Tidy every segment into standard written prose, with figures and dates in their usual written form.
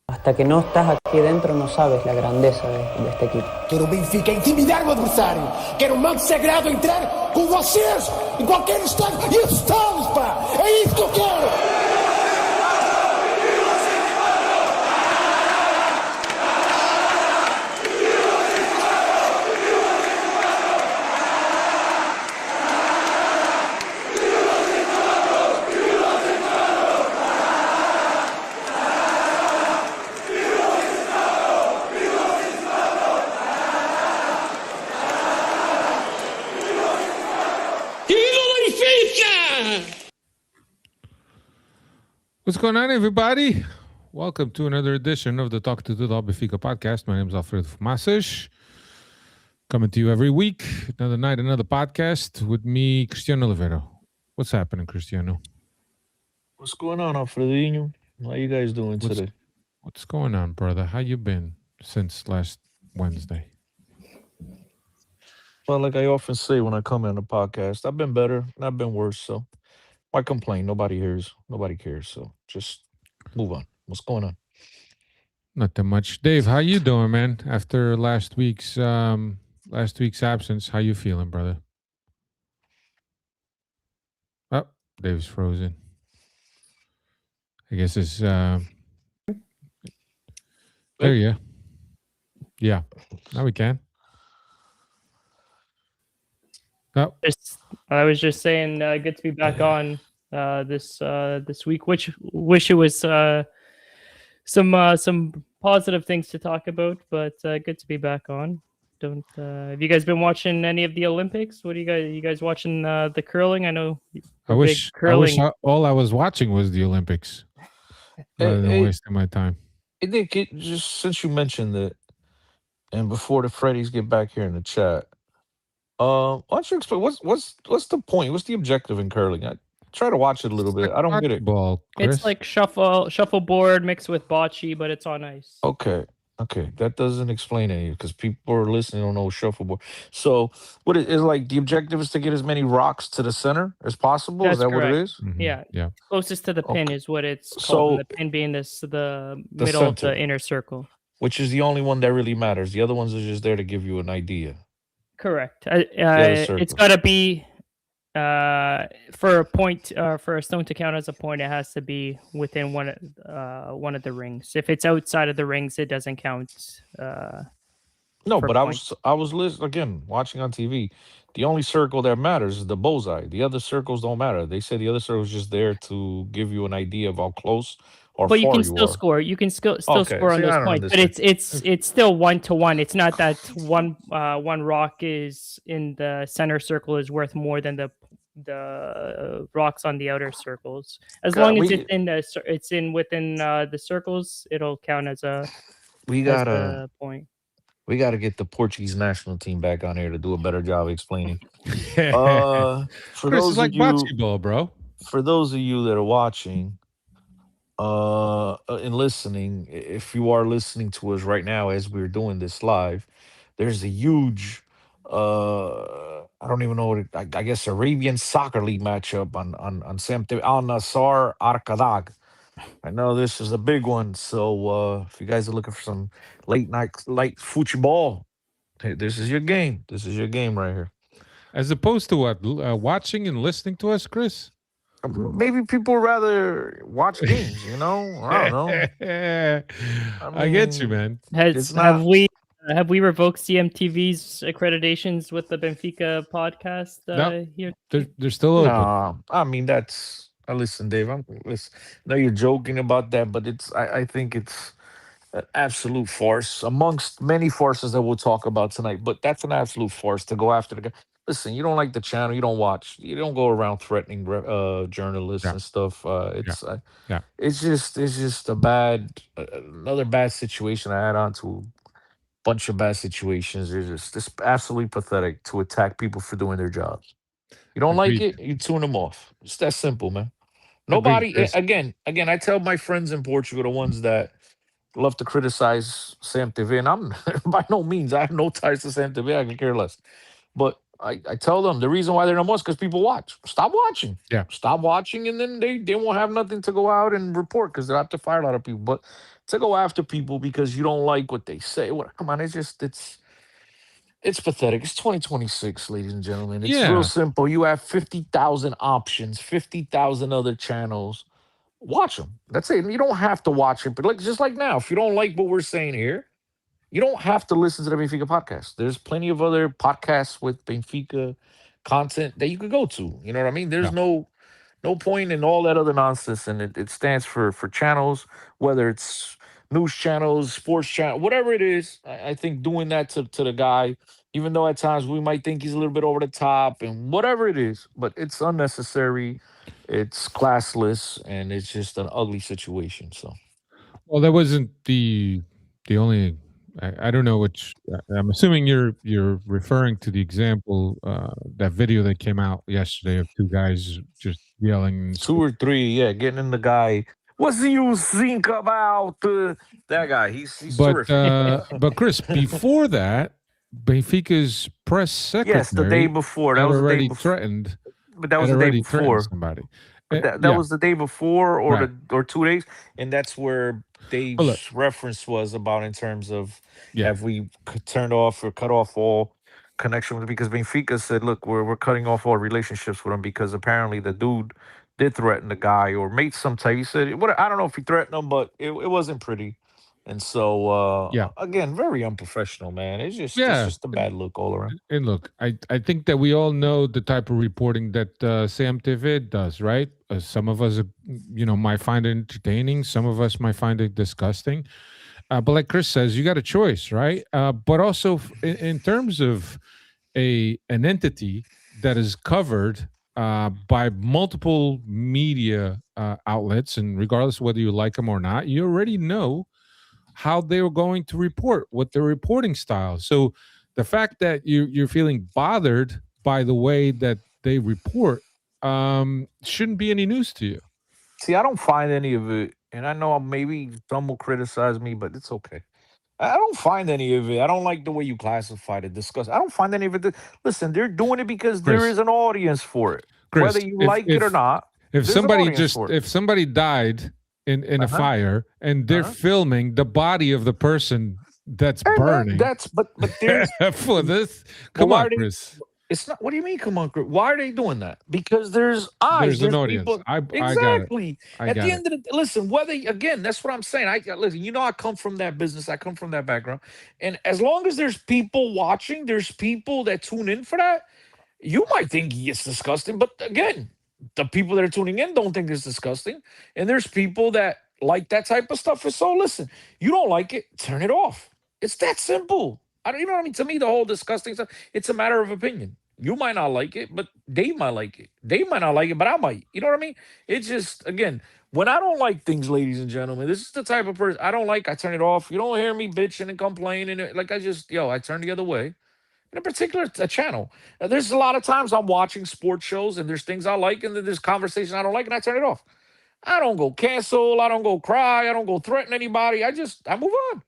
Hasta que no estás aquí dentro no sabes la grandeza de este equipo. Quero o Benfica intimidar o adversário. Quero um manto sagrado entrar com vocês em qualquer estádio. E estamos, pá! É isso que eu quero! What's going on, everybody? Welcome to another edition of the Talk to the Benfica podcast. My name is Alfredo Fumaças. Coming to you every week. Another night, another podcast with me, Cristiano Oliveira. What's happening, Cristiano? What's going on, Alfredinho? How you guys doing today? What's going on, brother? How you been since last Wednesday? Well, like I often say when I come on the podcast, I've been better, not been worse. So why complain? Nobody hears, nobody cares. So just move on. What's going on? Not that much. Dave, how you doing, man? After last week's absence, how you feeling, brother? Oh, Dave's frozen. I guess it's there you go. Yeah. Now we can. Oh. I was just saying, good to be back on this week. Which wish it was some positive things to talk about, but good to be back on. Have you guys been watching any of the Olympics? What do you guys watching the curling? I know. I wish all I was watching was the Olympics. Rather than wasting my time. Nick, just since you mentioned it, and before the Freddies get back here in the chat. Why don't you explain what's the point? What's the objective in curling? I try to watch it a little bit. I don't get it. Ball, it's like shuffleboard mixed with bocce, but it's on ice. Okay, that doesn't explain any because people are listening don't know shuffleboard. So what it is like? The objective is to get as many rocks to the center as possible. That's is that correct. What it is? Mm-hmm. Yeah. Closest to the pin is what it's called. And the pin being the middle of the inner circle, which is the only one that really matters. The other ones are just there to give you an idea. Correct. It's got to be for a point for a stone to count as a point. It has to be within one of the rings. If it's outside of the rings, it doesn't count. No, but I was listening again, watching on TV. The only circle that matters is the bullseye. The other circles don't matter. They say the other circle is just there to give you an idea of how close. But you can still score. You can still score on those points. But it's still 1-to-1. It's not that one rock is in the center circle is worth more than the rocks on the outer circles. As long as it's within the circles, it'll count as a point. We got to get the Portuguese national team back on here to do a better job explaining. For Chris, those it's like bocce ball, bro. For those of you that are watching. And listening, if you are listening to us right now as we're doing this live, there's a huge I don't even know what I guess Arabian Soccer League matchup on Samte Al Nassr Arkadag. I know this is a big one, so if you guys are looking for some late football, hey, this is your game. This is your game right here. As opposed to what? Watching and listening to us, Chris? Maybe people rather watch games, you know? I don't know. I get you, man. Have we revoked CMTV's accreditations with the Benfica podcast here? They're still open. No, I mean listen, Dave. I know you're joking about that, but I think it's an absolute farce amongst many farces that we'll talk about tonight. But that's an absolute farce to go after the guy. Listen, you don't like the channel, you don't watch, you don't go around threatening journalists and stuff. It's just another bad situation. I add on to a bunch of bad situations. It's absolutely pathetic to attack people for doing their jobs. You don't like it, you tune them off. It's that simple, man. Nobody. Again, I tell my friends in Portugal, the ones that love to criticize Sam TV, and I'm by no means I have no ties to Sam TV. I can care less, but I tell them the reason why they're number one is because people watch. Stop watching. Yeah. Stop watching, and then they won't have nothing to go out and report because they'll have to fire a lot of people. But to go after people because you don't like what they say, come on, it's pathetic. It's 2026, ladies and gentlemen. It's real simple. You have 50,000 options, 50,000 other channels. Watch them. That's it. You don't have to watch it, but just like now, if you don't like what we're saying here, you don't have to listen to the Benfica podcast. There's plenty of other podcasts with Benfica content that you could go to. You know what I mean? There's no point in all that other nonsense, and it stands for channels, whether it's news channels, sports channel, whatever it is. I think doing that to the guy, even though at times we might think he's a little bit over the top and whatever it is, but it's unnecessary, it's classless, and it's just an ugly situation. So, well, that wasn't the only. I don't know which. I'm assuming you're referring to the example, that video that came out yesterday of two guys just yelling. Two or three, getting in the guy. What do you think about that guy? He's terrific. But Chris, before that, Benfica's press secretary, yes, the day before, that was already the day before. threatened. But that was the day before somebody. But that was the day before, or 2 days, and that's where Dave's reference was about in terms of have we turned off or cut off all connection with, because Benfica said, look, we're cutting off all relationships with him because apparently the dude did threaten the guy or made some type. He said, I don't know if he threatened him, but it wasn't pretty. And so, again, very unprofessional, man. It's just a bad look all around. And look, I think that we all know the type of reporting that Sam TV does, right? Some of us, might find it entertaining. Some of us might find it disgusting. But like Chris says, you got a choice, right? But also in terms of an entity that is covered by multiple media outlets, and regardless of whether you like them or not, you already know how they were going to report, what their reporting style. So the fact that you're feeling bothered by the way that they report shouldn't be any news to you. See, I don't find any of it, and I know maybe some will criticize me, but it's okay. I don't find any of it. I don't like the way you classified it, discuss. I don't find any of it. Listen, they're doing it because there is an audience for it, Chris, whether you like it or not. If somebody died in a fire and they're filming the body of the person that's burning. But there's for this. Come on, Chris. It's not. What do you mean? Come on, Chris. Why are they doing that? Because there's eyes. There's an audience. People, exactly. At the end of the listen, that's what I'm saying. Listen. I come from that business. I come from that background, and as long as there's people watching, there's people that tune in for that. You might think it's disgusting, but again, the people that are tuning in don't think it's disgusting. And there's people that like that type of stuff. And so listen, you don't like it, turn it off. It's that simple. You know what I mean? To me, the whole disgusting stuff, it's a matter of opinion. You might not like it, but Dave might like it. Dave might not like it, but I might. You know what I mean? It's just, again, when I don't like things, ladies and gentlemen, this is the type of person I don't like. I turn it off. You don't hear me bitching and complaining. I turn the other way. In particular, a channel. There's a lot of times I'm watching sports shows and there's things I like and then there's conversation I don't like and I turn it off. I don't go cancel. I don't go cry. I don't go threaten anybody. I move on.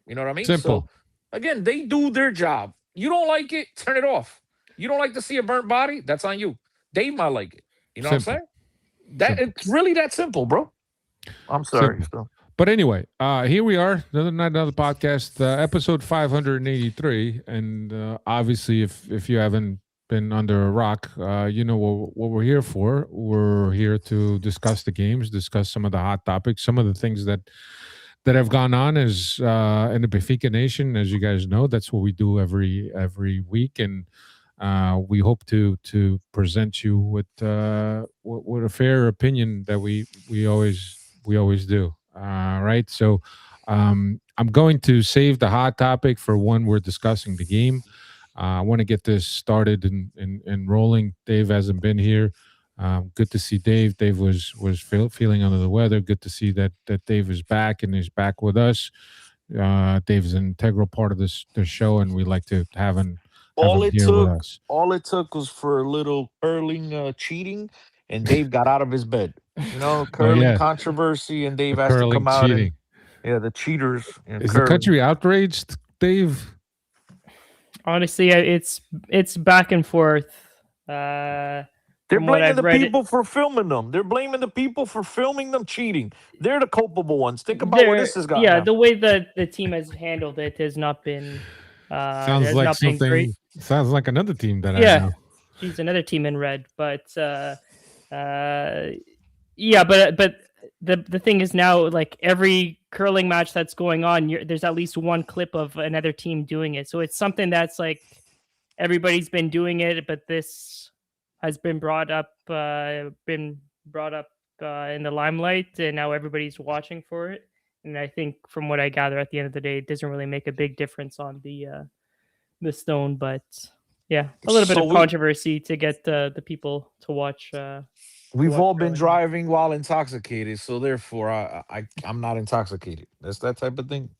You know what I mean? Simple. So, again, they do their job. You don't like it, turn it off. You don't like to see a burnt body, that's on you. Dave might like it. You know what I'm saying? It's really that simple, bro. I'm sorry. But anyway, here we are, another podcast, episode 583. And obviously, if you haven't been under a rock, you know what we're here for. We're here to discuss the games, discuss some of the hot topics, some of the things that have gone on as in the Benfica Nation. As you guys know, that's what we do every week. And we hope to present you with a fair opinion that we always do. Right. So I'm going to save the hot topic for when we're discussing the game. I want to get this started and rolling. Dave hasn't been here. Good to see Dave. Dave was feeling under the weather. Good to see that Dave is back and he's back with us. Dave is an integral part of this show, and we like to have him here with us. All it took was for a little curling cheating, and Dave got out of his bed. Curling controversy, and Dave has to come out. The cheaters. Is the country outraged, Dave? Honestly, it's back and forth. They're blaming the people for filming them. They're blaming the people for filming them cheating. They're the culpable ones. Think about where this has gotten. Yeah, the way that the team has handled it has not been. Sounds like something. Great. Sounds like another team that I know. She's another team in red, but yeah, but the thing is now, like every curling match that's going on, there's at least one clip of another team doing it. So it's something that's like everybody's been doing it, but this has been brought up in the limelight, and now everybody's watching for it. And I think, from what I gather, at the end of the day, it doesn't really make a big difference on the stone, but yeah, a little bit of controversy to get the people to watch. We've all been driving while intoxicated, so therefore I'm not intoxicated. That's that type of thing.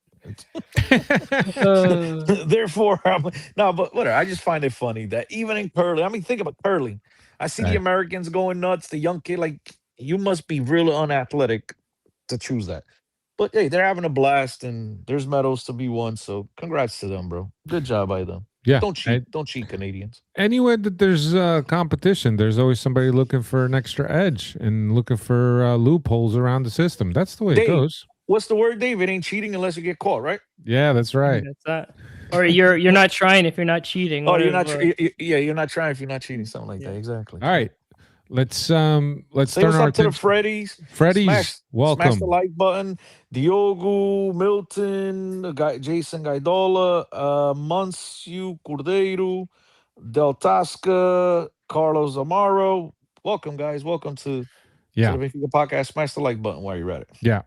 Therefore, but whatever. I just find it funny that even in curling, I mean, think about curling. I see the Americans going nuts. The young kid, like, you must be really unathletic to choose that. But hey, they're having a blast, and there's medals to be won. So congrats to them, bro. Good job by them. Yeah, don't cheat. Don't cheat, Canadians. Anywhere that there's competition, there's always somebody looking for an extra edge and looking for loopholes around the system. That's the way it goes. What's the word, Dave? It ain't cheating unless you get caught, right? Yeah, that's right. That's that. Or you're not trying if you're not cheating. Oh, you're not. You're not trying if you're not cheating. Something like that. Exactly. All right. Let's say turn what's our up to the Freddies. Welcome. Smash the like button. Diogo, Milton, Jason Gaidola, Monsieur Cordeiro, Del Tasca, Carlos Amaro. Welcome, guys. Welcome to the Benfica podcast. Smash the like button while you're at it. Yeah.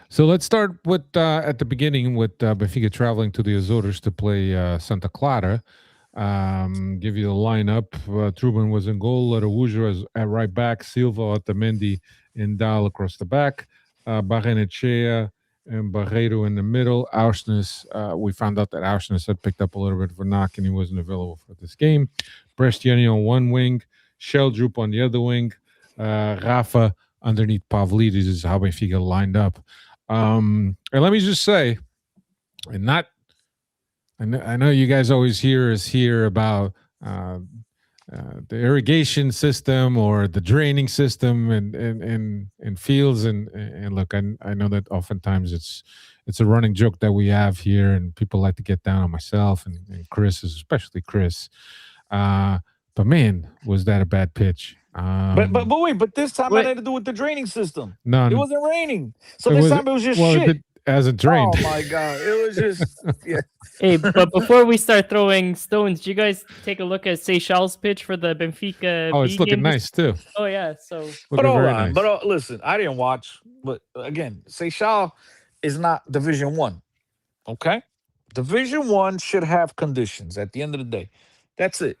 So let's start with at the beginning with Benfica traveling to the Azores to play Santa Clara. Give you the lineup. Truban was in goal. Araújo at right back. Silva, Otamendi, and Dal across the back. Barrenechea and Barreiro in the middle. Auschness, we found out that Auschness had picked up a little bit of a knock and he wasn't available for this game. Brestiani on one wing. Sheldrup on the other wing. Rafa underneath Pavlidis is how Benfica lined up. And let me just say, I know you guys always hear about the irrigation system or the draining system and fields and look, I know that oftentimes it's a running joke that we have here, and people like to get down on myself and Chris, especially Chris. But man, was that a bad pitch? But wait, this time it had to do with the draining system. No, it wasn't raining, so this time it was just shit. As it drained. Oh my god, it was just yeah. Hey, but before we start throwing stones, do you guys take a look at Seychelles' pitch for the Benfica? Oh, it's looking nice too. Oh yeah, so. But hold on, but listen, I didn't watch. But again, Seychelles is not Division 1. Okay, Division 1 should have conditions. At the end of the day, that's it.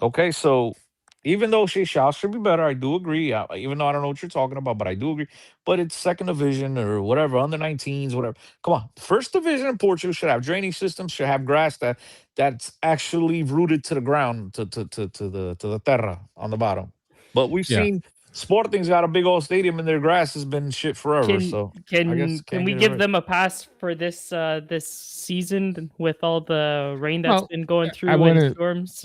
Okay, so. Even though Seychelles should be better, I do agree. Even though I don't know what you're talking about, but I do agree. But it's second division or whatever, under 19s, whatever. Come on, first division in Portugal should have drainage systems, should have grass that's actually rooted to the ground, to the terra on the bottom. But we've seen Sporting's got a big old stadium and their grass has been shit forever. Can we give them a pass for this season with all the rain that's been going through and storms?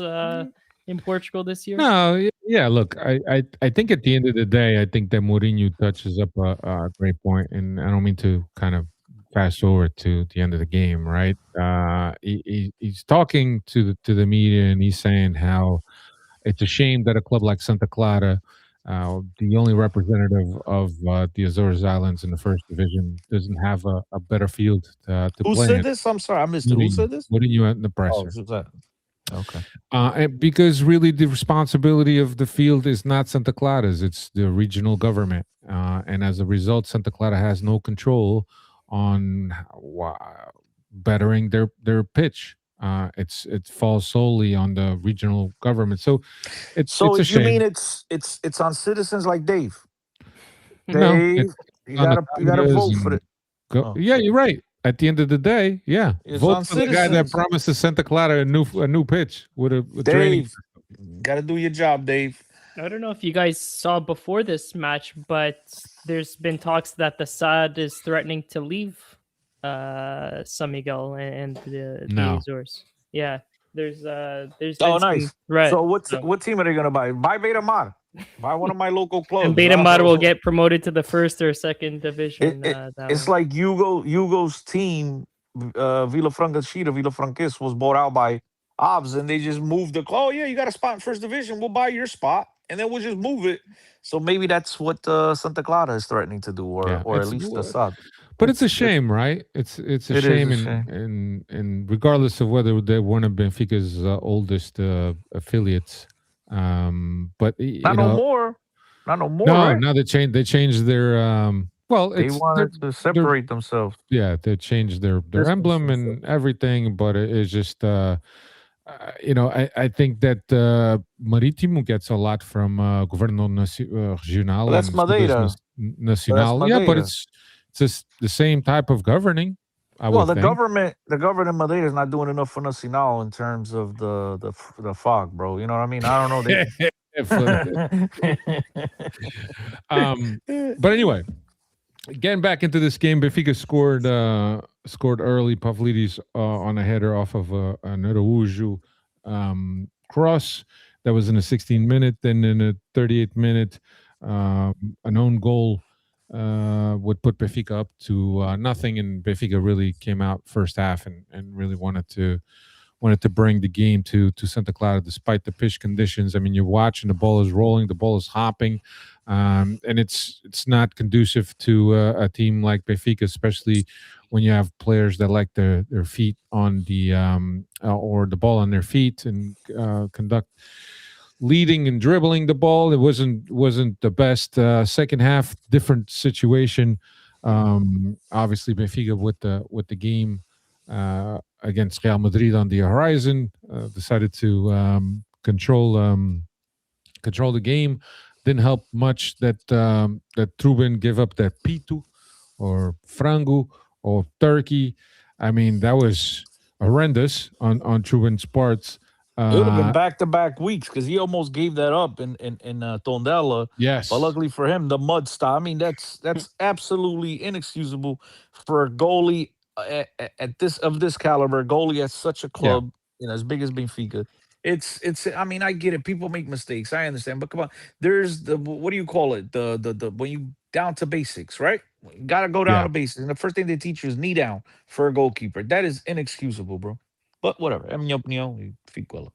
In Portugal this year? No, yeah. Look, I think at the end of the day, I think that Mourinho touches up a great point, and I don't mean to kind of fast forward to the end of the game, right? He's talking to the media, and he's saying how it's a shame that a club like Santa Clara, the only representative of the Azores Islands in the first division, doesn't have a better field to play. Who said this? I'm sorry, I missed it. Who said this? Mourinho in the presser. Oh, who's that? Okay. And because really the responsibility of the field is not Santa Clara's, it's the regional government. And as a result, Santa Clara has no control on bettering their pitch. It falls solely on the regional government. So it's a shame. You mean it's on citizens like Dave? No, Dave, you gotta vote for it. Yeah, you're right. At the end of the day, vote for the guy that promises Santa Clara a new pitch with a training. Got to do your job, Dave. I don't know if you guys saw before this match, but there's been talks that the SAD is threatening to leave San Miguel and the Azores. Yeah, there's Oh, been nice. some right. So what team are they gonna buy? Buy Beta Mar. Buy one of my local clubs. And Beta Mar will get promoted to the first or second division. It's like Hugo's team, Villafranquista was bought out by Obs, and they just moved the. Oh yeah, you got a spot in first division. We'll buy your spot, and then we'll just move it. So maybe that's what Santa Clara is threatening to do, or at least the Sad. But it's a shame, right? It's a shame, and regardless of whether they're one of Benfica's oldest affiliates, but not no more. No, right? now they changed their they wanted to separate themselves. Yeah, they changed their emblem and everything, but it's just I think that Marítimo gets a lot from Governo Regional. Well, that's Madeira. Nacional. Yeah, but it's just the same type of governing. The government in Madeira is not doing enough for Nacional in terms of the fog, bro. You know what I mean? I don't know. But anyway, getting back into this game, Benfica scored early. Pavlidis on a header off of an Araújo cross that was in the 16th minute. Then in the 38th minute, an own goal would put Benfica up to nothing, and Benfica really came out first half and really wanted to bring the game to Santa Clara despite the pitch conditions. I mean, you're watching, the ball is rolling, the ball is hopping, and it's not conducive to a team like Benfica, especially when you have players that like their feet on the or the ball on their feet and conduct leading and dribbling the ball. It wasn't the best. Second half, different situation. Obviously, Benfica with the game against Real Madrid on the horizon, decided to control the game. Didn't help much that Trubin gave up that pitu or frango or turkey. I mean, that was horrendous on Trubin's parts. It would have been back-to-back weeks because he almost gave that up in Tondela. Yes, but luckily for him, the mud stop. I mean, that's absolutely inexcusable for a goalie at this caliber. Goalie at such a club, as big as Benfica. It's. I mean, I get it. People make mistakes. I understand, but come on. There's the what do you call it? The when you down to basics, right? You gotta go down to basics, and the first thing they teach you is knee down for a goalkeeper. That is inexcusable, bro. But whatever. É minha opinião e fico com ela.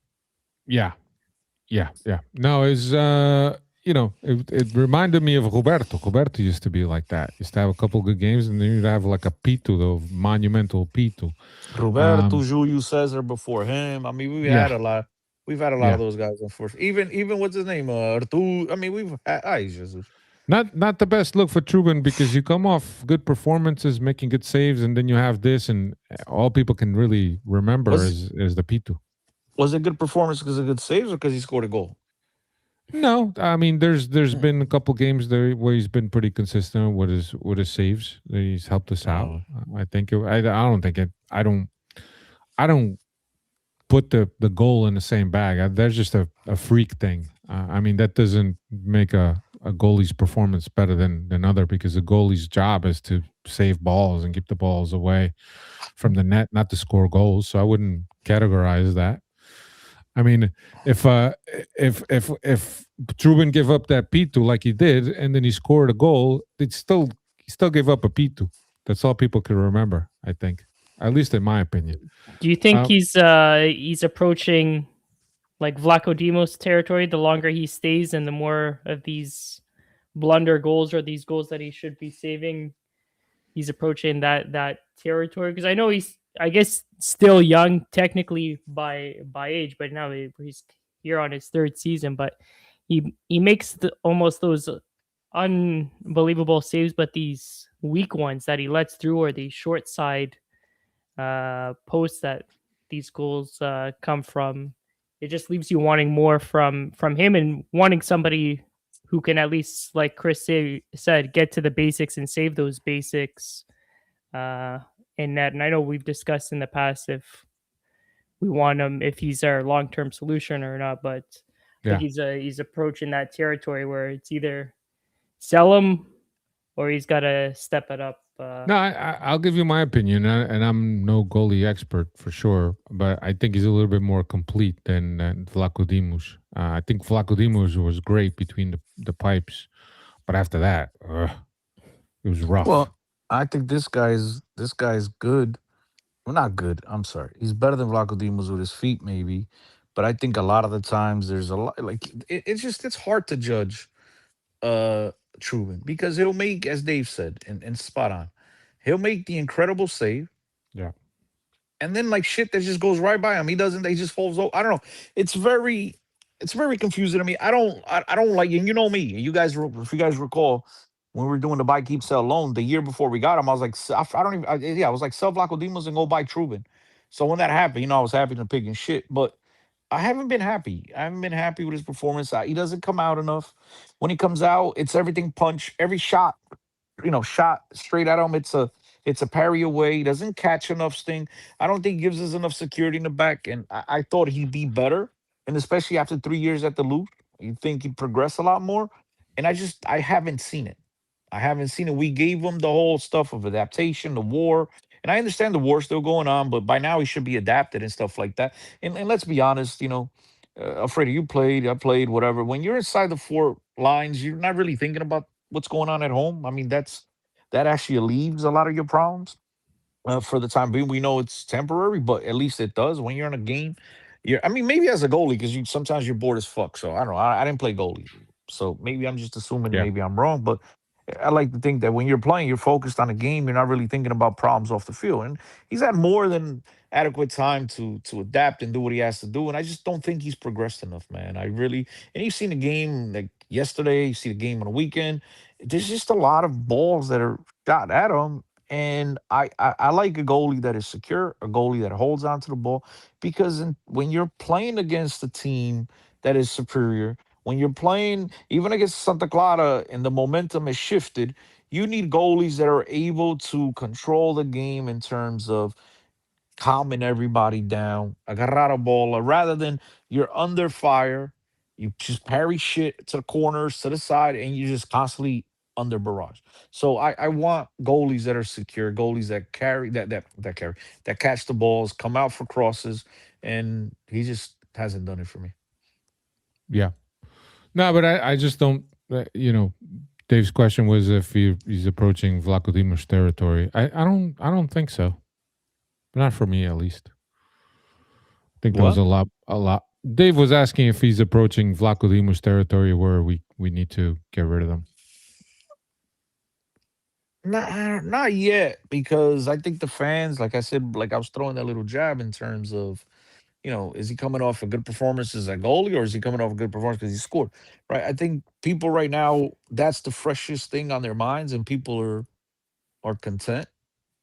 Yeah. No, it's it reminded me of Roberto. Roberto used to be like that. Used to have a couple good games, and then you'd have like a Pito, the monumental Pito. Roberto, Julio Cesar before him. I mean, we've had a lot. We've had a lot of those guys, unfortunately. Even what's his name, Artur. I mean, we've had. Jesus. Not the best look for Trubin because you come off good performances, making good saves, and then you have this, and all people can really remember is the Pito. Was it good performance because of good saves or because he scored a goal? No, I mean there's been a couple games there where he's been pretty consistent with his saves. He's helped us out. I think I don't put the goal in the same bag. That's just a freak thing. I mean that doesn't make a goalie's performance better than other because the goalie's job is to save balls and keep the balls away from the net, not to score goals. So I wouldn't categorize that. I mean, if Trubin gave up that P2 like he did, and then he scored a goal, he still gave up a P2. That's all people can remember, I think, at least in my opinion. Do you think he's approaching like Vlaco Dimos territory? The longer he stays, and the more of these blunder goals or these goals that he should be saving, he's approaching that territory. Because I know he's, I guess, still young technically by age, but now he's here on his third season. But he makes almost those unbelievable saves, but these weak ones that he lets through, or the short side posts that these goals come from, it just leaves you wanting more from him and wanting somebody who can at least, like Chris said, get to the basics and save those basics in net. And I know we've discussed in the past if we want him, if he's our long-term solution or not, but I think he's approaching that territory where it's either sell him or he's got to step it up But No, I'll give you my opinion, and I'm no goalie expert for sure, but I think he's a little bit more complete than Vlaco Dimos. I think Vlaco Dimos was great between the pipes, but after that, it was rough. Well, I think this guy's good. Well, not good. I'm sorry. He's better than Vlaco Dimos with his feet, maybe. But I think a lot of the times there's a lot like it's hard to judge uh Truman because he'll make, as Dave said, and spot on, he'll make the incredible save, Yeah, and then like shit that just goes right by him. He doesn't. They just falls over. I don't know. It's very, it's very confusing to me. I don't like. And you know me. You guys, if you guys recall, when we were doing the buy keep sell loan the year before we got him, I was like, I don't even. Yeah, I was like, sell Vlaco Dimos and go buy Trubin. So when that happened, I was happy to pick and shit. But I haven't been happy. I haven't been happy with his performance. He doesn't come out enough. When he comes out, it's everything punch. Every shot, shot straight at him. It's a parry away. He doesn't catch enough sting. I don't think he gives us enough security in the back. And I thought he'd be better. And especially after 3 years at the loop, you think he'd progress a lot more. And I haven't seen it. I haven't seen it. We gave him the whole stuff of adaptation, the war. And I understand the war's still going on, but by now he should be adapted and stuff like that. And let's be honest, Alfredo, you played, I played, whatever. When you're inside the four lines, you're not really thinking about what's going on at home. I mean, that actually alleviates a lot of your problems for the time being. We know it's temporary, but at least it does. When you're in a game, I mean, maybe as a goalie, because sometimes you're bored as fuck. So I don't know. I didn't play goalie, so maybe I'm just assuming. yeah, Maybe I'm wrong, but I like to think that when you're playing, you're focused on the game. You're not really thinking about problems off the field. And he's had more than adequate time to adapt and do what he has to do. And I just don't think he's progressed enough, man. I really. And you've seen the game like yesterday. You see the game on the weekend. There's just a lot of balls that are shot at him. And I like a goalie that is secure, a goalie that holds on to the ball, because when you're playing against a team that is superior, when you're playing even against Santa Clara and the momentum is shifted, you need goalies that are able to control the game in terms of calming everybody down, agarrar a bola, rather than you're under fire, you just parry shit to the corners, to the side, and you're just constantly under barrage. So I want goalies that are secure, goalies that carry that carry, that catch the balls, come out for crosses, and he just hasn't done it for me. yeah. No, but I just don't. Dave's question was if he's approaching Vlaco Dimos territory. I don't think so. Not for me, at least. I think there was What? a lot. Dave was asking if he's approaching Vlaco Dimos territory where we need to get rid of them. Not yet, because I think the fans, like I said, like I was throwing that little jab in terms of, is he coming off a good performance as a goalie, or is he coming off a good performance because he scored? Right. I think people right now, that's the freshest thing on their minds, and people are content,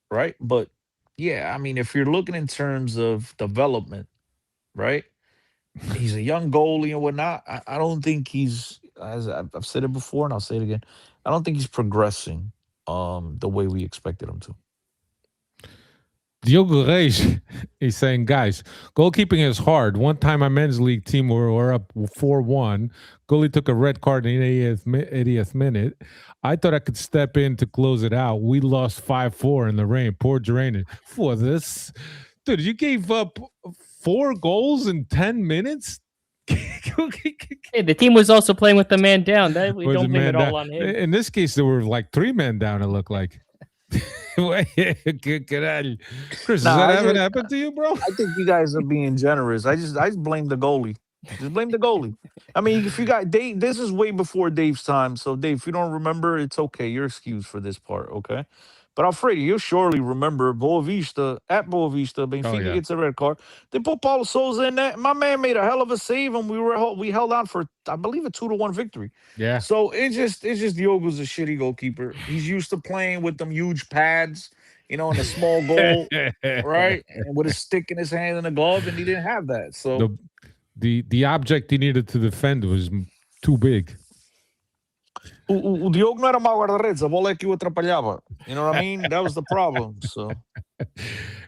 right? But yeah, I mean, if you're looking in terms of development, right? He's a young goalie and whatnot. I don't think he's, as I've said it before and I'll say it again, I don't think he's progressing the way we expected him to. Diogo Reis is saying, guys, goalkeeping is hard. One time my men's league team were up 4-1. Goalie took a red card in the 80th minute. I thought I could step in to close it out. We lost 5-4 in the rain. Poor drainage. For this, dude, you gave up 4 goals in 10 minutes? Hey, the team was also playing with the man down. We don't blame it all on him. In this case, there were like 3 men down, it looked like. Chris, does that ever happen to you, bro? I think you guys are being generous. I just blame the goalie. Just blame the goalie. I mean, if you got Dave, this is way before Dave's time. So, Dave, if you don't remember, it's okay. You're excused for this part, okay? But Alfredo, you'll surely remember Boavista, at Boavista, Benfica gets a red card. They put Paulo Souza in that. My man made a hell of a save, and we held on for, I believe, a 2-1 victory. Yeah. So it's just Diogo's a shitty goalkeeper. He's used to playing with them huge pads, in a small goal, right? And with a stick in his hand and a glove, and he didn't have that. So the object he needed to defend was too big. O Diogo não era mau guarda-redes, a bola é que o atrapalhava. You know what I mean? That was the problem. So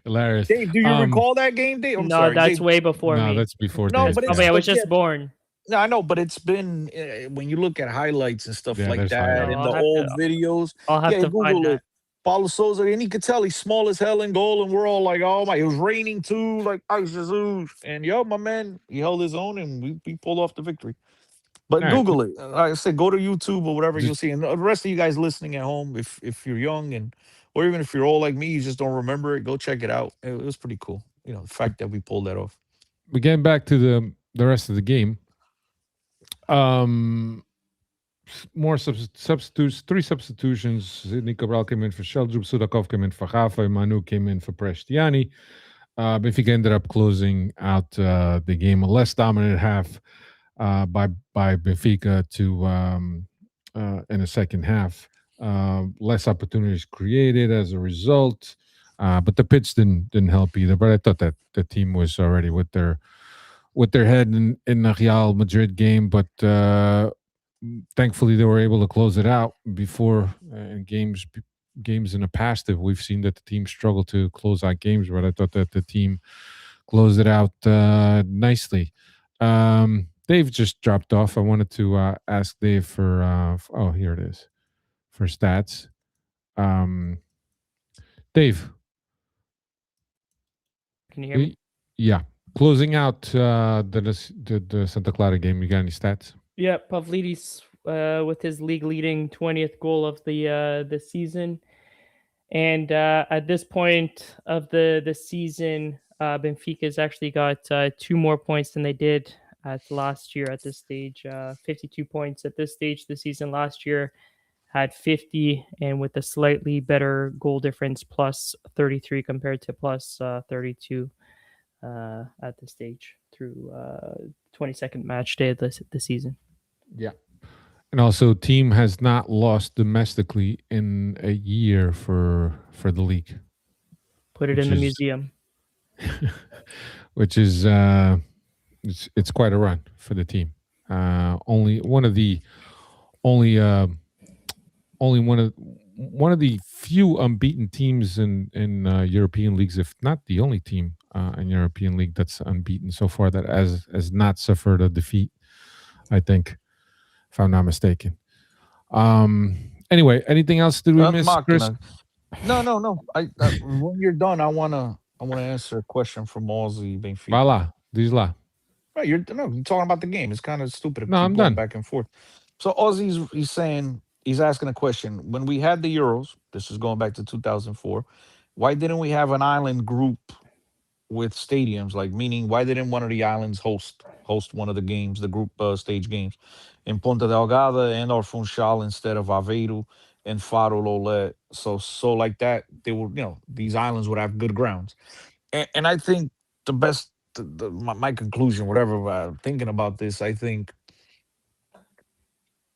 hilarious. Dave, do you recall that game, Dave? No, sorry, that's Dave. Way before me. No, that's before. No, Dave. But probably I was just born. No, I know, but it's been when you look at highlights and stuff like that, and the old videos. I'll have to Google find it. Paulo Souza, and he could tell he's small as hell in goal, and we're all like, oh my, it was raining too, like, ay, Jesus. And my man, he held his own, and we pulled off the victory. But Google it. Like I said, go to YouTube or whatever, you'll see. And the rest of you guys listening at home, if you're young or even if you're old like me, you just don't remember it, go check it out. It was pretty cool. The fact that we pulled that off. But getting back to the rest of the game, more substitutes, 3 substitutions. Sidney Cabral came in for Sheldrup, Sudakov came in for Rafa, Manu came in for Prestiani. Benfica ended up closing out the game, a less dominant half by Benfica in the second half. Less opportunities created as a result, but the pitch didn't help either. But I thought that the team was already with their head in the Real Madrid game, but thankfully they were able to close it out. Before in games in the past, we've seen that the team struggle to close out games, but I thought that the team closed it out nicely. Dave just dropped off. I wanted to ask Dave for here it is, for stats. Dave, can you hear me? Yeah. Closing out the Santa Clara game, you got any stats? Yeah, Pavlidis with his league-leading 20th goal of the season, and at this point of the season, Benfica's actually got 2 more points than they did at last year at this stage. 52 points at this stage of the season. Last year had 50, and with a slightly better goal difference, plus 33 compared to plus 32. At this stage through 22nd match day of the season. Yeah. And also, team has not lost domestically in a year for the league. Put it in the museum. Which is it's quite a run for the team. Only one of the few unbeaten teams in European leagues, if not the only team in European league that's unbeaten so far, that has not suffered a defeat, I think, if I'm not mistaken. Anyway, anything else did we miss, Chris? No. When you're done, I wanna answer a question from Ozzy Benfica. Voila, diz lá. Right, you're talking about the game. It's kind of stupid. No, I'm done. Back and forth. So Ozzy's he's saying, he's asking a question. When we had the Euros, this is going back to 2004. Why didn't we have an island group with stadiums? Like, meaning, why didn't one of the islands host one of the games, the group stage games, in Ponta Delgada and or Funchal instead of Aveiro and Faro Lolé? So like that, they would, these islands would have good grounds. And I think the best, my conclusion, whatever, thinking about this, I think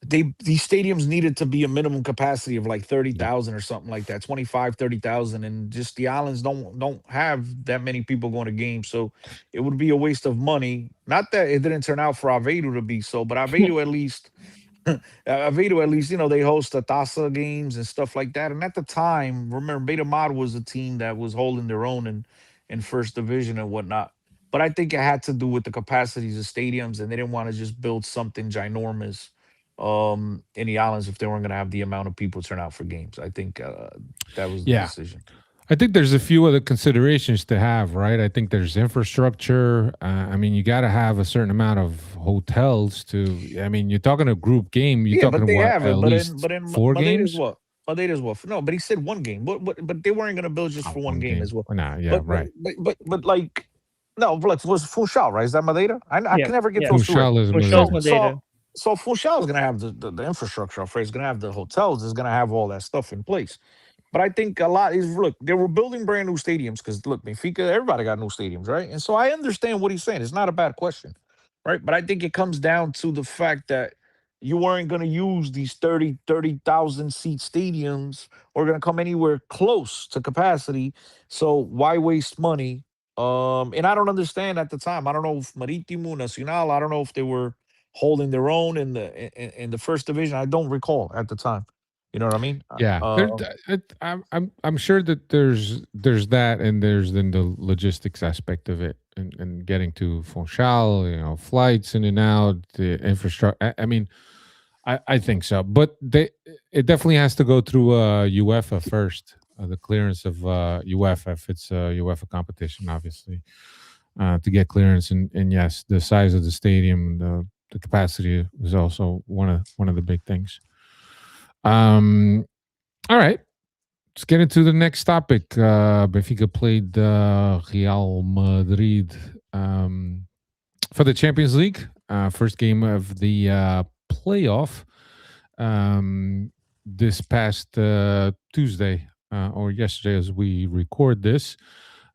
these stadiums needed to be a minimum capacity of like 30,000 or something like that, 25, 30,000, and just the islands don't have that many people going to games, so it would be a waste of money. Not that it didn't turn out for Aveiro to be so, but Aveiro at least, they host the Taça games and stuff like that. And at the time, remember, Beta Mar was a team that was holding their own in first division and whatnot. But I think it had to do with the capacities of stadiums, and they didn't want to just build something ginormous in the islands if they weren't going to have the amount of people turn out for games. I think that was the decision. I think there's a few other considerations to have, right? I think there's infrastructure. I mean, you got to have a certain amount of hotels to. I mean, you're talking a group game. You're talking about at least 4 games. Madeida's what? No, but he said 1 game. But they weren't going to build just for one game as well. Nah, yeah, right. But like, no, like, was Funchal, right? Is that Madeira? I can never get those two. Funchal is Madeira. So Funchal is going to have the infrastructure. It's going to have the hotels. It's going to have all that stuff in place. But I think a lot is, look, they were building brand new stadiums because, look, Benfica, everybody got new stadiums, right? And so I understand what he's saying. It's not a bad question, right? But I think it comes down to the fact that you weren't going to use these 30,000 seat stadiums or going to come anywhere close to capacity. So why waste money? And I don't understand at the time. I don't know if Marítimo, Nacional, I don't know if they were holding their own in the first division. I don't recall at the time. You know what I mean? Yeah, I'm sure that there's that, and there's then the logistics aspect of it, and getting to Funchal, flights in and out, the infrastructure. I mean, I think so, but it definitely has to go through UEFA first. the clearance of UEFA, if it's a UEFA competition, obviously, to get clearance. And yes, the size of the stadium, the capacity is also one of the big things. All right. Let's get into the next topic. Benfica played Real Madrid for the Champions League. First game of the playoff this past Tuesday or yesterday as we record this.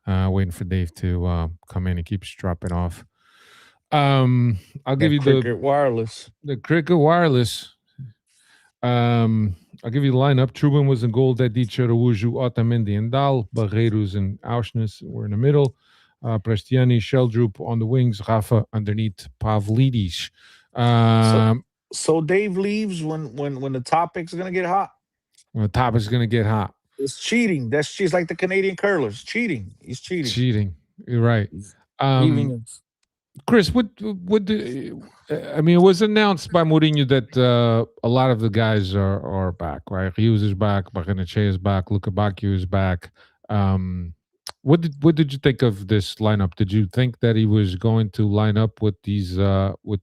Waiting for Dave to come in and keeps dropping off. I'll give you Cricket Wireless. The Cricket Wireless. I'll give you the lineup. Trubin was in goal. Dedic, Araújo, Otamendi, and Dal. Barreiros and Auschnitz were in the middle. Prestiani, Sheldrup on the wings. Rafa underneath Pavlidis. So Dave leaves when the topic's gonna get hot. When the topic's gonna get hot. It's cheating. She's like the Canadian curlers. Cheating. He's cheating. Cheating. You're right. Chris, what do, I mean, it was announced by Mourinho that a lot of the guys are back, right? Rios is back, Barrenetxea is back, Luka Bakiu is back. What did you think of this lineup? Did you think that he was going to line up with these with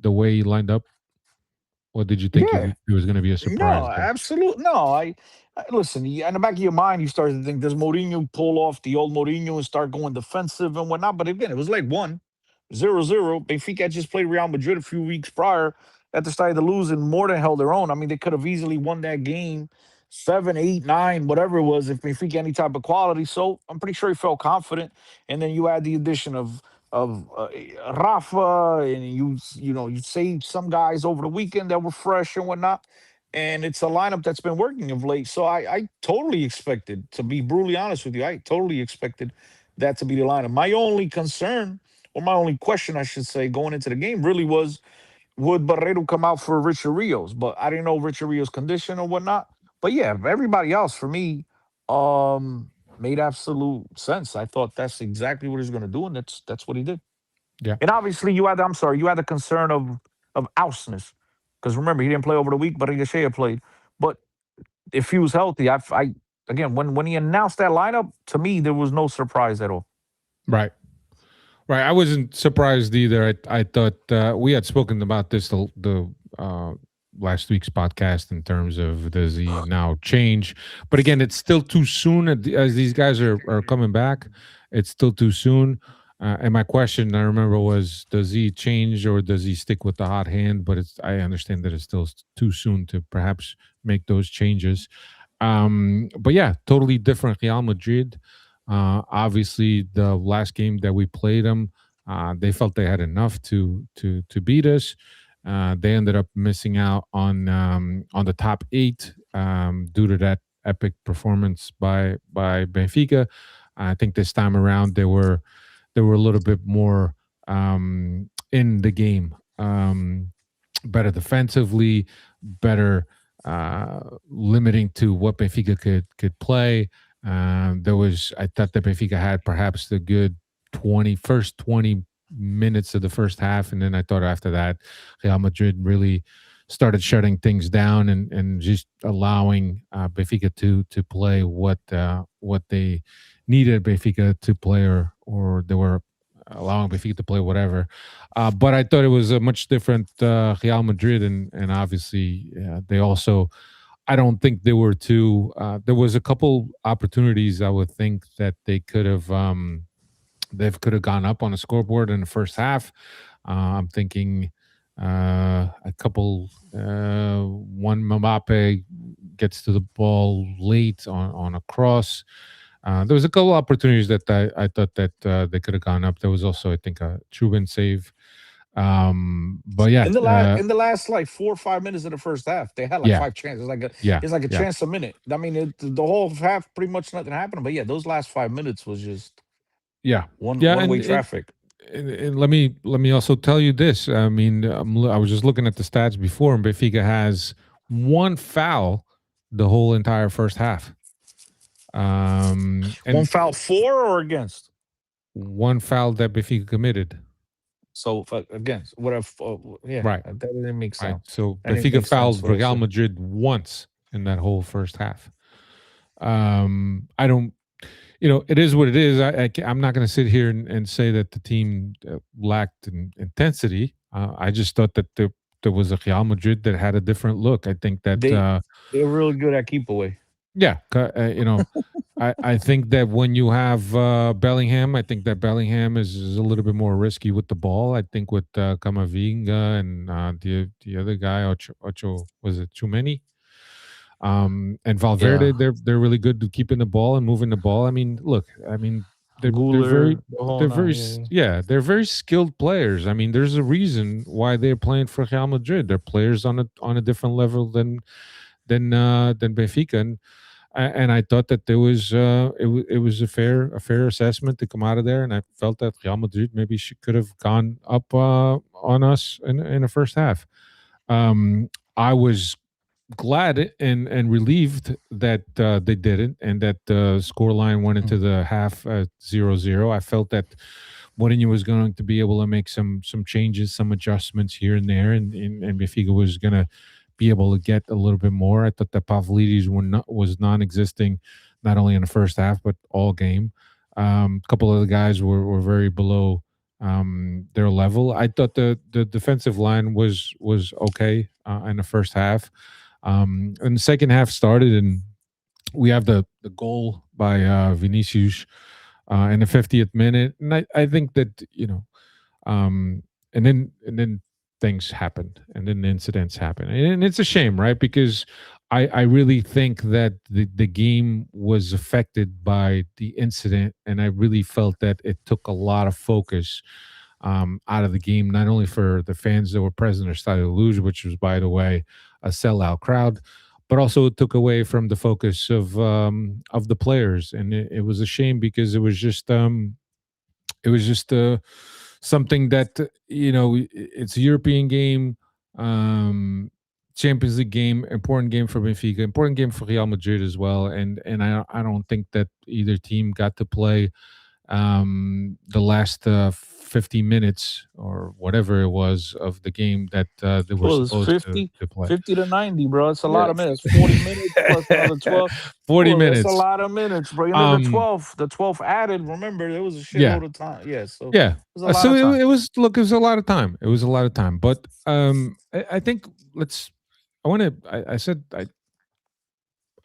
the way he lined up? Or did you think it was going to be a surprise? No, absolutely. No, I listen, in the back of your mind, you started to think, does Mourinho pull off the old Mourinho and start going defensive and whatnot? But again, it was like 1-0. Benfica had just played Real Madrid a few weeks prior at the start of the lose and more than held their own. I mean, they could have easily won that game 7, 8, 9, whatever it was, if Benfica had any type of quality. So I'm pretty sure he felt confident. And then you add the addition of Rafa, and you saved some guys over the weekend that were fresh and whatnot. And it's a lineup that's been working of late. So I totally expected, to be brutally honest with you, I totally expected that to be the lineup. My only concern, or my only question, I should say, going into the game really was, would Barreto come out for Richard Rios? But I didn't know Richard Rios' condition or whatnot. But yeah, everybody else for me made absolute sense. I thought that's exactly what he's going to do, and that's what he did. Yeah. And obviously, you had the concern of Auschnitz, because remember, he didn't play over the week, but Barrenetxea played. But if he was healthy, I again, when he announced that lineup, to me, there was no surprise at all. Right. I wasn't surprised either. I thought we had spoken about this the last week's podcast in terms of, does he now change? But again, it's still too soon as these guys are coming back. It's still too soon. And my question, I remember, was, does he change or does he stick with the hot hand? But I understand that it's still too soon to perhaps make those changes. But yeah, totally different Real Madrid. Obviously, the last game that we played them, they felt they had enough to beat us. They ended up missing out on the top 8 due to that epic performance by Benfica. I think this time around they were a little bit more in the game, better defensively, better limiting to what Benfica could play. I thought that Benfica had perhaps the good first 20 minutes of the first half, and then I thought after that Real Madrid really started shutting things down and just allowing Benfica to play what they needed Benfica to play, or they were allowing Benfica to play whatever. But I thought it was a much different Real Madrid, and obviously they also, I don't think they were too. There was a couple opportunities I would think that they could have gone up on the scoreboard in the first half. I'm thinking a couple. One, Mbappe gets to the ball late on a cross. There was a couple opportunities that I thought that they could have gone up. There was also, I think, a Trubin save. But yeah, in the last like 4 or 5 minutes of the first half, they had like 5 chances. It's like a chance a minute. I mean, the whole half pretty much nothing happened. But yeah, those last 5 minutes was just one-way traffic. And let me also tell you this. I mean, I was just looking at the stats before, and Benfica has 1 foul the whole entire first half. And 1 foul for or against? 1 foul that Benfica committed. So against whatever, right? That didn't make sense. Right. So Benfica fouled Real Madrid once in that whole first half. I don't. It is what it is. I'm not going to sit here and say that the team lacked in intensity. I just thought that there was a Real Madrid that had a different look. I think that they're really good at keep away. Yeah, I think that when you have Bellingham, I think that Bellingham is a little bit more risky with the ball. I think with Camavinga and the other guy, Ocho was it Tchouameni? And Valverde, they're really good to keeping the ball and moving the ball. I mean, look, they're very they're very skilled players. I mean, there's a reason why they're playing for Real Madrid. They're players on a different level than Benfica, and I thought that there was it was a fair assessment to come out of there, and I felt that Real Madrid maybe could have gone up on us in the first half. I was glad and relieved that they didn't, and that the scoreline went into the half 0-0. I felt that Mourinho was going to be able to make some changes, some adjustments here and there, and Benfica was going to be able to get a little bit more. I thought that Pavlidis was non-existing, not only in the first half but all game. A couple of the guys were very below their level. I thought the defensive line was okay in the first half. And the second half started, and we have the goal by Vinicius in the 50th minute, and I think that and then things happened, and then incidents happened, and it's a shame, right? Because I really think that the game was affected by the incident, and I really felt that it took a lot of focus out of the game, not only for the fans that were present at Stade Luge, which was, by the way, a sellout crowd, but also it took away from the focus of the players, and it was a shame because it was just something that it's a European game, Champions League game, important game for Benfica, important game for Real Madrid as well, and I don't think that either team got to play the last 50 minutes or whatever it was of the game that they were supposed to play. 50 to 90, bro. It's a lot of minutes. 40 minutes plus another 12. 40 minutes. That's a lot of minutes, bro. The 12 added. Remember, there was a shitload of time. Yeah. So it was a lot of time. It was a lot of time. But I think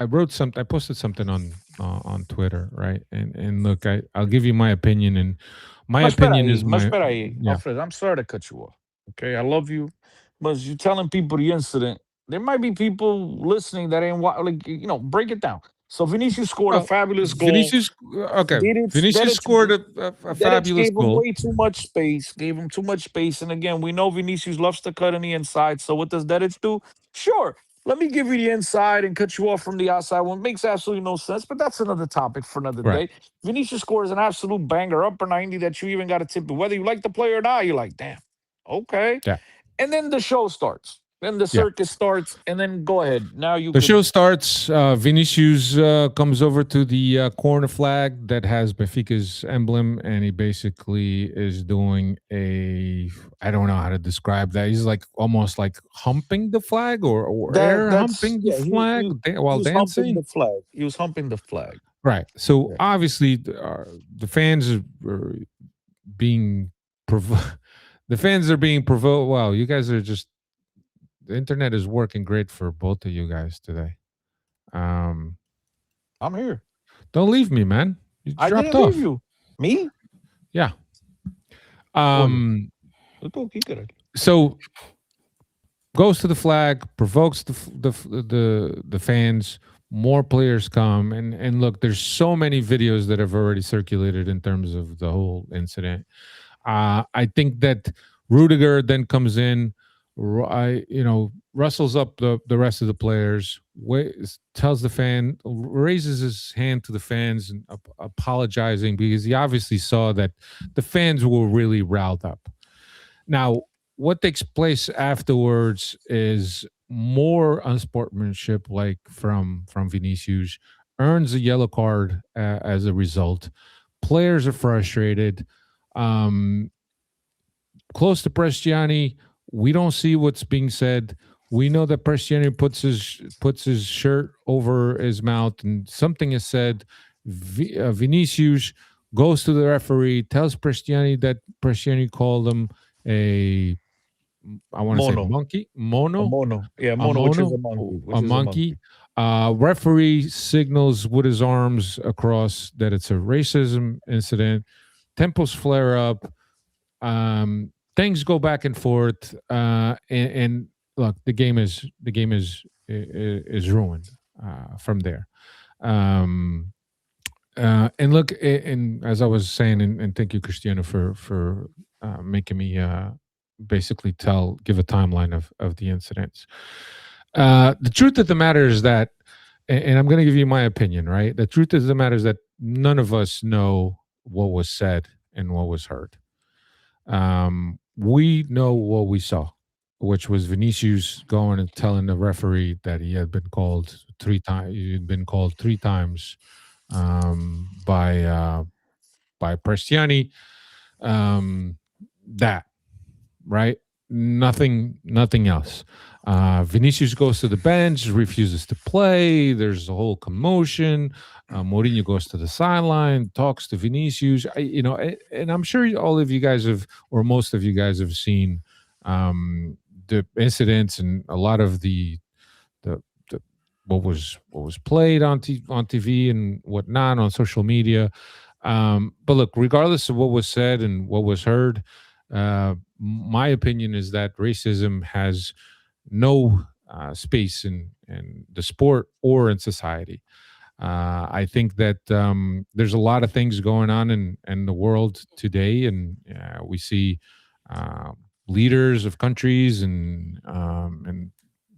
I wrote something. I posted something on Twitter, right? And look, I'll give you my opinion, and my opinion is Alfred, I'm sorry to cut you off. Okay, I love you, but you're telling people the incident. There might be people listening that ain't break it down. So Vinicius scored a fabulous goal. Vinicius scored a fabulous goal. Way too much space. Gave him too much space. And again, we know Vinicius loves to cut on the inside. So what does Dedic do? Sure. Let me give you the inside and cut you off from the outside one. Makes absolutely no sense, but that's another topic for another day. Vinicius scores an absolute banger, upper 90, that you even got to tip it. Whether you like the player or not, you're like, damn, okay. Yeah. And then the show starts. Then the circus starts, and then go ahead. Now the show starts. Vinicius comes over to the corner flag that has Benfica's emblem, and he basically is doing I don't know how to describe that. He's like almost like humping the flag or humping the flag while dancing. He was humping the flag. Right. So obviously the fans are being provoked. The fans are being provoked. Wow, you guys are just. The internet is working great for both of you guys today. I'm here. Don't leave me, man. You I dropped didn't off. leave you. Me? Yeah. So goes to the flag, provokes the fans. More players come, and look, there's so many videos that have already circulated in terms of the whole incident. I think that Rudiger then comes in. Rustles up the rest of the players, tells the fan, raises his hand to the fans and apologizing because he obviously saw that the fans were really riled up. Now, what takes place afterwards is more unsportsmanship, like from Vinicius, earns a yellow card as a result. Players are frustrated. Close to Prestiani, we don't see what's being said. We know that Prestiani puts his shirt over his mouth, and something is said. Vinicius goes to the referee, tells Prestiani that Prestiani called him a, I want to say monkey, mono, yeah, mono, which is a monkey, a monkey. Referee signals with his arms across that it's a racism incident. Tempos flare up. Things go back and forth, and look, the game is ruined from there. And look, and as I was saying, and thank you, Cristiano, for making me basically give a timeline of the incidents. The truth of the matter is that, and I'm going to give you my opinion, right? The truth of the matter is that none of us know what was said and what was heard. We know what we saw, which was Vinicius going and telling the referee that he had been called 3 times. He had been called 3 times by Prestiani. That, right? Nothing else. Vinicius goes to the bench, refuses to play. There's a whole commotion. Mourinho goes to the sideline, talks to Vinicius. And I'm sure all of you guys have, or most of you guys have seen the incidents and a lot of the what was played on TV and whatnot on social media. But look, regardless of what was said and what was heard, my opinion is that racism has no space in the sport or in society. I think that there's a lot of things going on in the world today, and we see leaders of countries and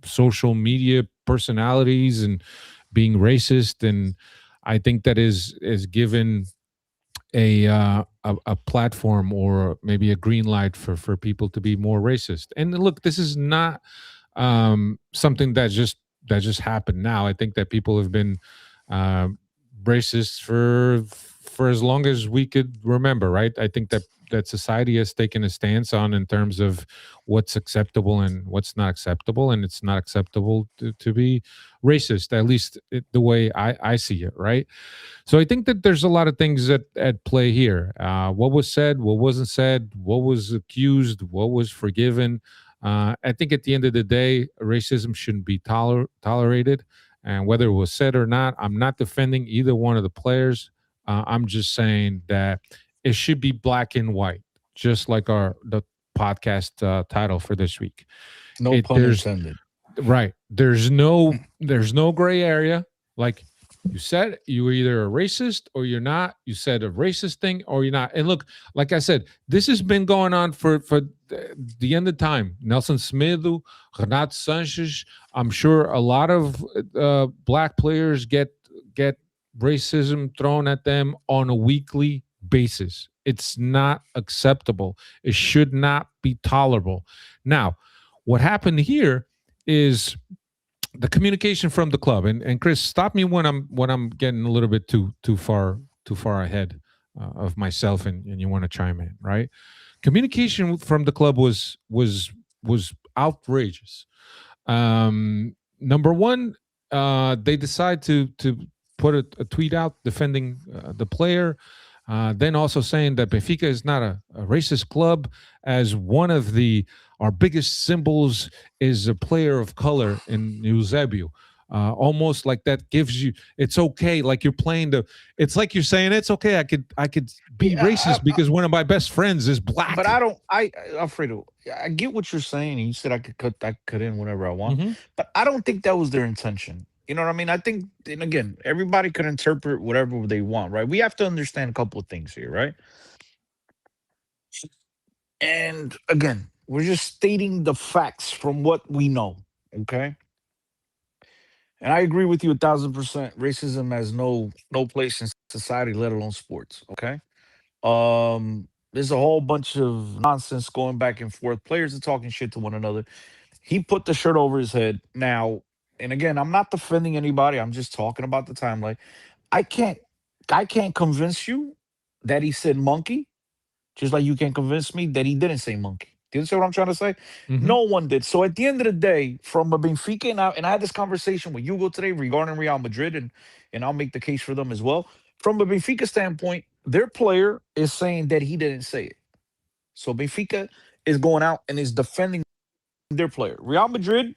social media personalities and being racist, and I think that is given a platform or maybe a green light for people to be more racist. And look, this is not something that just happened now. I think that people have been racist for as long as we could remember, right? I think that society has taken a stance on in terms of what's acceptable and what's not acceptable, and it's not acceptable to be racist, at least the way I see it, right? So I think that there's a lot of things at play here. What was said, what wasn't said, what was accused, what was forgiven. I think at the end of the day, racism shouldn't be tolerated. And whether it was said or not, I'm not defending either one of the players. I'm just saying that it should be black and white, just like the podcast title for this week. No pun intended. Right. There's no gray area. Like you said, you were either a racist or you're not. You said a racist thing or you're not. And look, like I said, this has been going on for the end of time. Nelson Semedo, Renato Sanchez. I'm sure a lot of black players get racism thrown at them on a weekly basis. It's not acceptable. It should not be tolerable. Now, what happened here is the communication from the club, and Chris, stop me when I'm getting a little bit too far ahead of myself, and you want to chime in, right? Communication from the club was outrageous. Number one, they decide to put a tweet out defending the player. Then also saying that Benfica is not a racist club, as one of our biggest symbols is a player of color in Eusebio. Almost like that gives you, it's okay, like you're playing it's like you're saying it's okay, I could be racist because one of my best friends is black. But Alfredo, I get what you're saying, and you said I could cut in whenever I want, but I don't think that was their intention. You know what I mean? I think, and again, everybody can interpret whatever they want, right? We have to understand a couple of things here, right? And again, we're just stating the facts from what we know, okay? And I agree with you 1,000%. Racism has no place in society, let alone sports, okay? There's a whole bunch of nonsense going back and forth. Players are talking shit to one another. He put the shirt over his head. Now, and again, I'm not defending anybody. I'm just talking about the timeline. I can't convince you that he said monkey, just like you can't convince me that he didn't say monkey. Do you understand what I'm trying to say? Mm-hmm. No one did. So at the end of the day, from a Benfica, and I had this conversation with Hugo today regarding Real Madrid, and I'll make the case for them as well. From a Benfica standpoint, their player is saying that he didn't say it. So Benfica is going out and is defending their player. Real Madrid,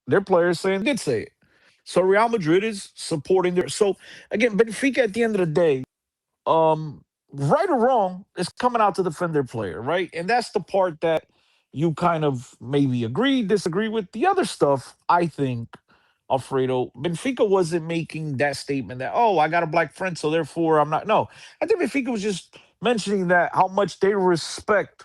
their player is saying they did say it. So Real Madrid is supporting their. So again, Benfica at the end of the day, right or wrong, is coming out to defend their player, right? And that's the part that you kind of maybe agree, disagree with. The other stuff, I think, Alfredo, Benfica wasn't making that statement that, oh, I got a black friend, so therefore I'm not. No, I think Benfica was just mentioning that how much they respect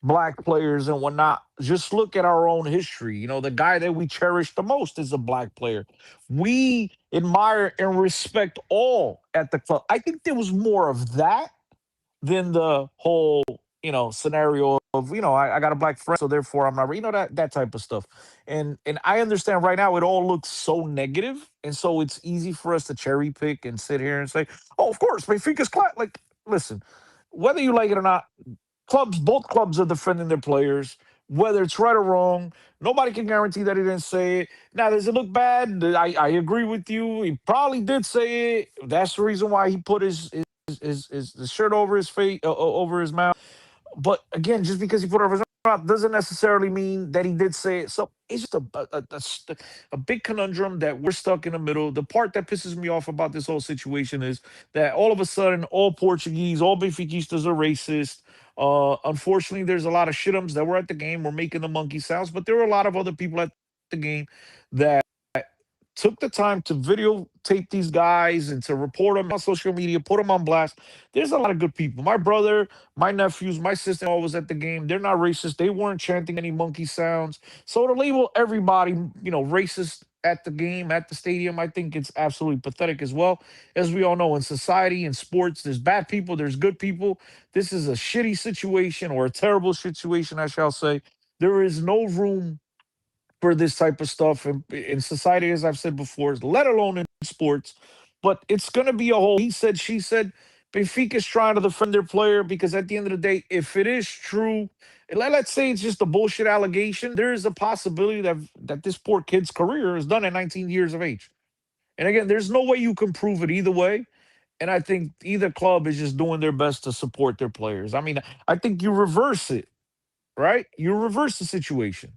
black players and whatnot. Just look at our own history. You know, the guy that we cherish the most is a black player. We admire and respect all at the club. I think there was more of that than the whole, scenario of, I got a black friend, so therefore I'm not, that type of stuff. And I understand right now it all looks so negative, and so it's easy for us to cherry pick and sit here and say, oh, of course, Benfica's class. Like, listen, whether you like it or not, both clubs are defending their players, whether it's right or wrong. Nobody can guarantee that he didn't say it. Now, does it look bad? I agree with you. He probably did say it. That's the reason why he put his shirt over his face, over his mouth. But again, just because he put it over his mouth doesn't necessarily mean that he did say it. So it's just a big conundrum that we're stuck in the middle. The part that pisses me off about this whole situation is that all of a sudden, all Portuguese, all Benfiquistas are racist. Unfortunately, there's a lot of shitums that were at the game, were making the monkey sounds, but there were a lot of other people at the game that took the time to videotape these guys and to report them on social media, put them on blast. There's a lot of good people. My brother, my nephews, my sister all was at the game. They're not racist. They weren't chanting any monkey sounds. So to label everybody, racist at the game, at the stadium, I think it's absolutely pathetic as well. As we all know, in society, in sports, there's bad people, there's good people. This is a shitty situation, or a terrible situation, I shall say. There is no room for this type of stuff in society, as I've said before, let alone in sports. But it's going to be a whole he said, she said. Benfica's trying to defend their player because at the end of the day, if it is true, let's say it's just a bullshit allegation, there is a possibility that this poor kid's career is done at 19 years of age. And again, there's no way you can prove it either way. And I think either club is just doing their best to support their players. I mean, I think you reverse it, right? You reverse the situation.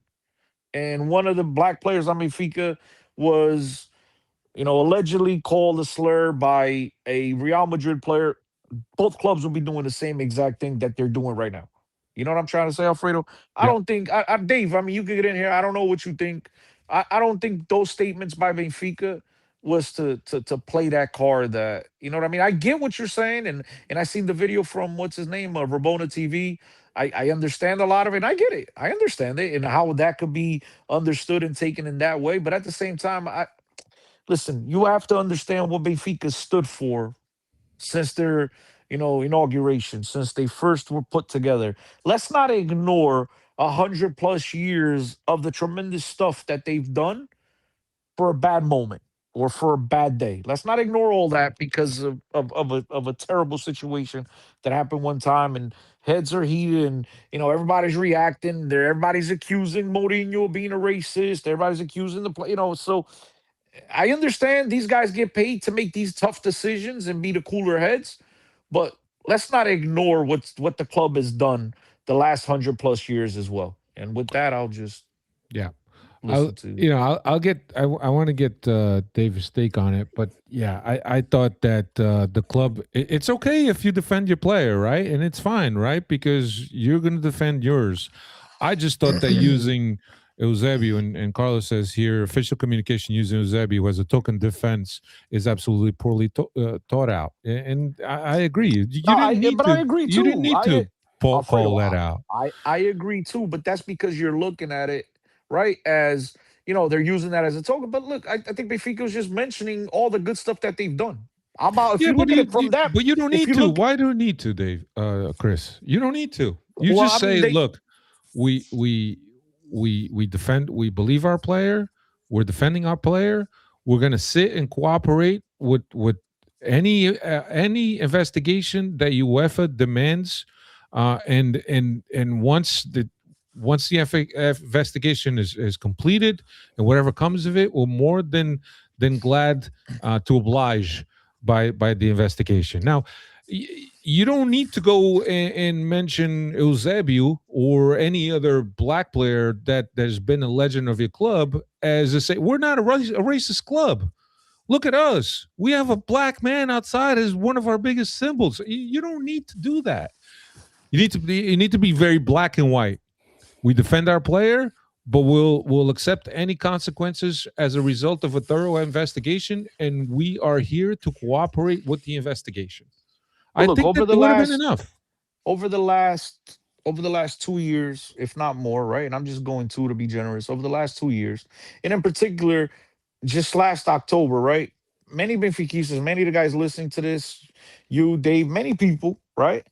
And one of the black players on Benfica was, allegedly called a slur by a Real Madrid player. Both clubs will be doing the same exact thing that they're doing right now. You know what I'm trying to say, Alfredo? I don't think, Dave, I mean, you could get in here. I don't know what you think. I don't think those statements by Benfica was to play that card that, you know what I mean? I get what you're saying, and I seen the video from, what's his name, Rabona TV. I understand a lot of it, and I get it. I understand it, and how that could be understood and taken in that way. But at the same time, listen, you have to understand what Benfica stood for since their, inauguration, since they first were put together. Let's not ignore 100+ years of the tremendous stuff that they've done for a bad moment or for a bad day. Let's not ignore all that because of a terrible situation that happened one time, and heads are heated, and everybody's reacting. Everybody's accusing Mourinho of being a racist. Everybody's accusing the play. So I understand these guys get paid to make these tough decisions and be the cooler heads, but let's not ignore what the club has done the last 100+ years as well. And with that, I'll just yeah. listen to I'll get. I want to get David's take on it, but yeah, I thought that the club. It's okay if you defend your player, right? And it's fine, right? Because you're going to defend yours. I just thought that using Eusebio, and Carlos says here, official communication using Eusebio as a token defense is absolutely poorly thought out. And I agree. You didn't need to. I agree You too. didn't need to call that out. I agree too, but that's because you're looking at it right as they're using that as a token. But look, I think Benfica was just mentioning all the good stuff that they've done. How about if you look at it from that? But you don't need to. Why do you need to, Dave? Chris, you don't need to. You just say, look, we defend. We believe our player. We're defending our player. We're going to sit and cooperate with any investigation that UEFA demands. And once once the investigation is completed and whatever comes of it, we're more than glad to oblige by the investigation. Now, you don't need to go and mention Eusebio or any other black player that has been a legend of your club as a say. We're not a racist club. Look at us. We have a black man outside as one of our biggest symbols. You don't need to do that. You need to be very black and white. We defend our player, but we'll accept any consequences as a result of a thorough investigation, and we are here to cooperate with the investigation. Well, look, think that would have been enough. Over the last 2 years, if not more, right? And I'm just going to be generous. Over the last 2 years, and in particular, just last October, right? Many Benfiquistas, many of the guys listening to this, you, Dave, many people, right,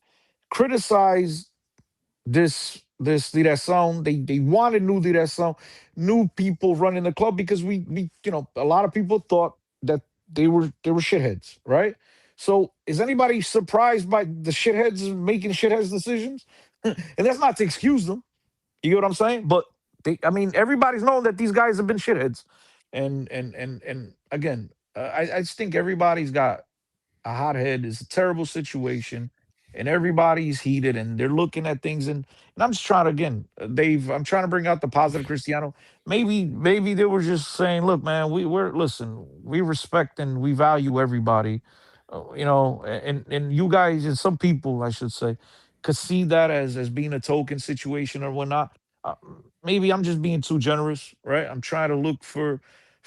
criticized this direção. They wanted new direção, new people running the club because we a lot of people thought that they were shitheads, right? So is anybody surprised by the shitheads making shitheads decisions? And that's not to excuse them. You get what I'm saying? But everybody's known that these guys have been shitheads. And again, I just think everybody's got a hothead. It's a terrible situation, and everybody's heated, and they're looking at things. And I'm just trying to, again, Dave, I'm trying to bring out the positive Cristiano. Maybe they were just saying, look, man, listen, we respect and we value everybody, and you guys and some people, I should say, could see that as being a token situation or whatnot. Uh, Maybe I'm just being too generous, right? I'm trying to look for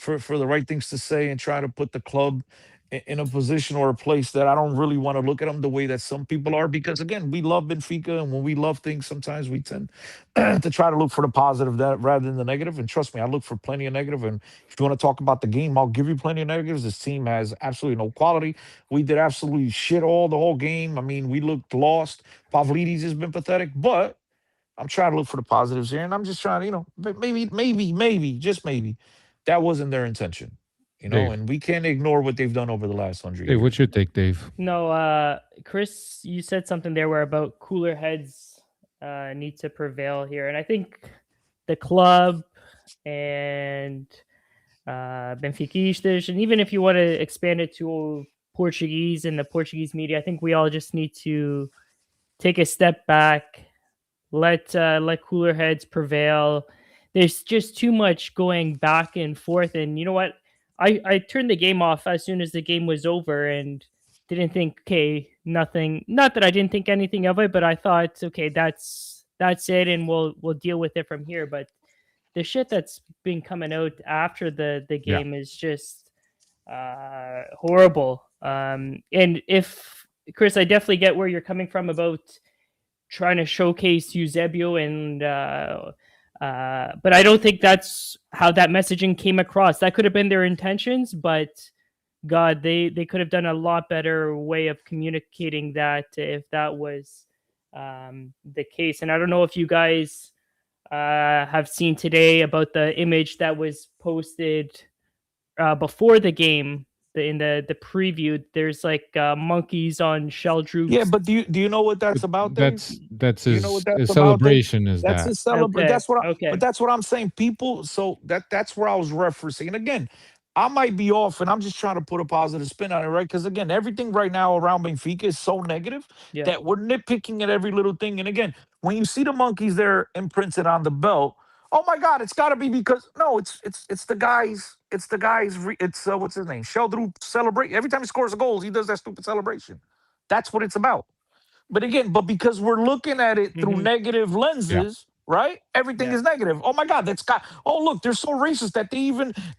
the right things to say and try to put the club in a position or a place that I don't really want to look at them the way that some people are. Because again, we love Benfica, and when we love things, sometimes we tend to try to look for the positive that rather than the negative. And trust me, I look for plenty of negative. And if you want to talk about the game, I'll give you plenty of negatives. This team has absolutely no quality. We did absolutely shit all the whole game. I mean, we looked lost. Pavlidis has been pathetic, but I'm trying to look for the positives here, and I'm just trying to, maybe, just maybe, that wasn't their intention, Dave. and we can't ignore what they've done over the last 100 Dave, years. what's your take, Dave? No, Chris, you said something there where about cooler heads need to prevail here, and I think the club and Benfiquistas, and even if you want to expand it to Portuguese and the Portuguese media, I think we all just need to take a step back. Let cooler heads prevail. There's just too much going back and forth. And you know what? I turned the game off as soon as the game was over and didn't think, okay, nothing. Not that I didn't think anything of it, but I thought, okay, that's it, and we'll deal with it from here. But the shit that's been coming out after the game is just horrible. And if Chris, I definitely get where you're coming from about trying to showcase Eusebio, and but I don't think that's how that messaging came across. That could have been their intentions, but God, they could have done a lot better way of communicating that if that was the case. And I don't know if you guys have seen today about the image that was posted before the game. In the preview, there's like monkeys on shell droops. Yeah, but do you know what that's about, Dave? That's his, his celebration. Is that's that his celebration. Okay. But that's what I'm saying. People, so that's where I was referencing. And again, I might be off, and I'm just trying to put a positive spin on it, right? Because again, everything right now around Benfica is so negative that we're nitpicking at every little thing. And again, when you see the monkeys there imprinted on the belt, oh my God, it's got to be because no, it's the guys. It's the guys. It's what's his name? Sheldrew celebrate every time he scores a goal. He does that stupid celebration. That's what it's about. But again, because we're looking at it through negative lenses, right? Everything is negative. Oh my God, that's got. Oh look, they're so racist that they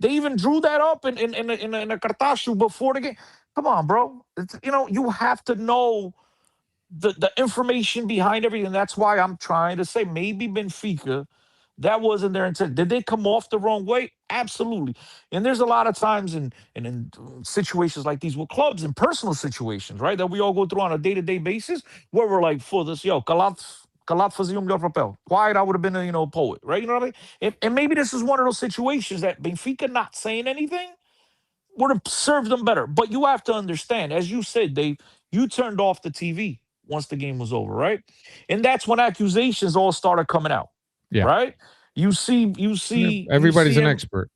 even drew that up in a cartaceo before the game. Come on, bro. You have to know the information behind everything. That's why I'm trying to say maybe Benfica. That wasn't their intent. Did they come off the wrong way? Absolutely. And there's a lot of times in situations like these with clubs and personal situations, right, that we all go through on a day-to-day basis where we're like, for this, Calat fazia melhor papel. Quiet, I would have been a poet, right? You know what I mean? And maybe this is one of those situations that Benfica not saying anything would have served them better. But you have to understand, as you said, Dave, you turned off the TV once the game was over, right? And that's when accusations all started coming out. right? You see everybody's an expert.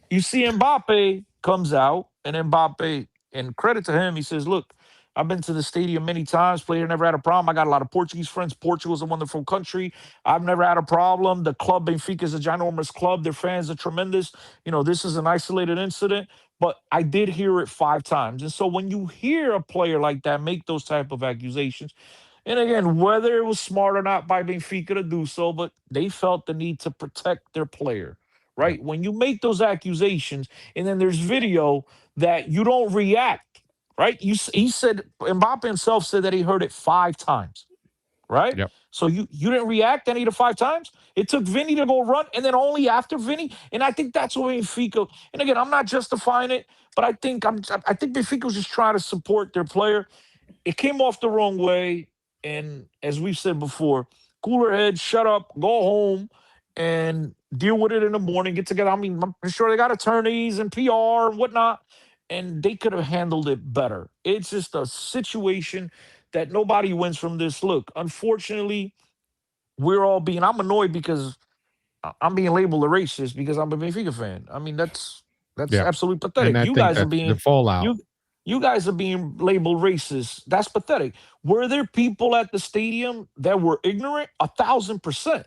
You see Mbappe comes out, and Mbappe, and credit to him, he says, look, I've been to the stadium many times, player never had a problem. I got a lot of Portuguese friends. Portugal's a wonderful country. I've never had a problem. The club, Benfica, is a ginormous club. Their fans are tremendous. This is an isolated incident, but I did hear it 5 times. And so when you hear a player like that make those type of accusations, and again, whether it was smart or not by Benfica to do so, but they felt the need to protect their player, right? When you make those accusations, and then there's video that you don't react, right? He said, Mbappe himself said that he heard it 5 times, right? Yep. So you didn't react any of the 5 times? It took Vinny to go run, and then only after Vinny. And I think that's what Benfica, and again, I'm not justifying it, but I think Benfica was just trying to support their player. It came off the wrong way. And as we've said before, cooler head, shut up, go home, and deal with it in the morning. Get together. I mean, I'm sure they got attorneys and PR and whatnot, and they could have handled it better. It's just a situation that nobody wins from this. Look, unfortunately, I'm annoyed because I'm being labeled a racist because I'm a Benfica fan. I mean, that's absolutely pathetic. And You guys are being the fallout. You guys are being labeled racist. That's pathetic. Were there people at the stadium that were ignorant? 1,000%.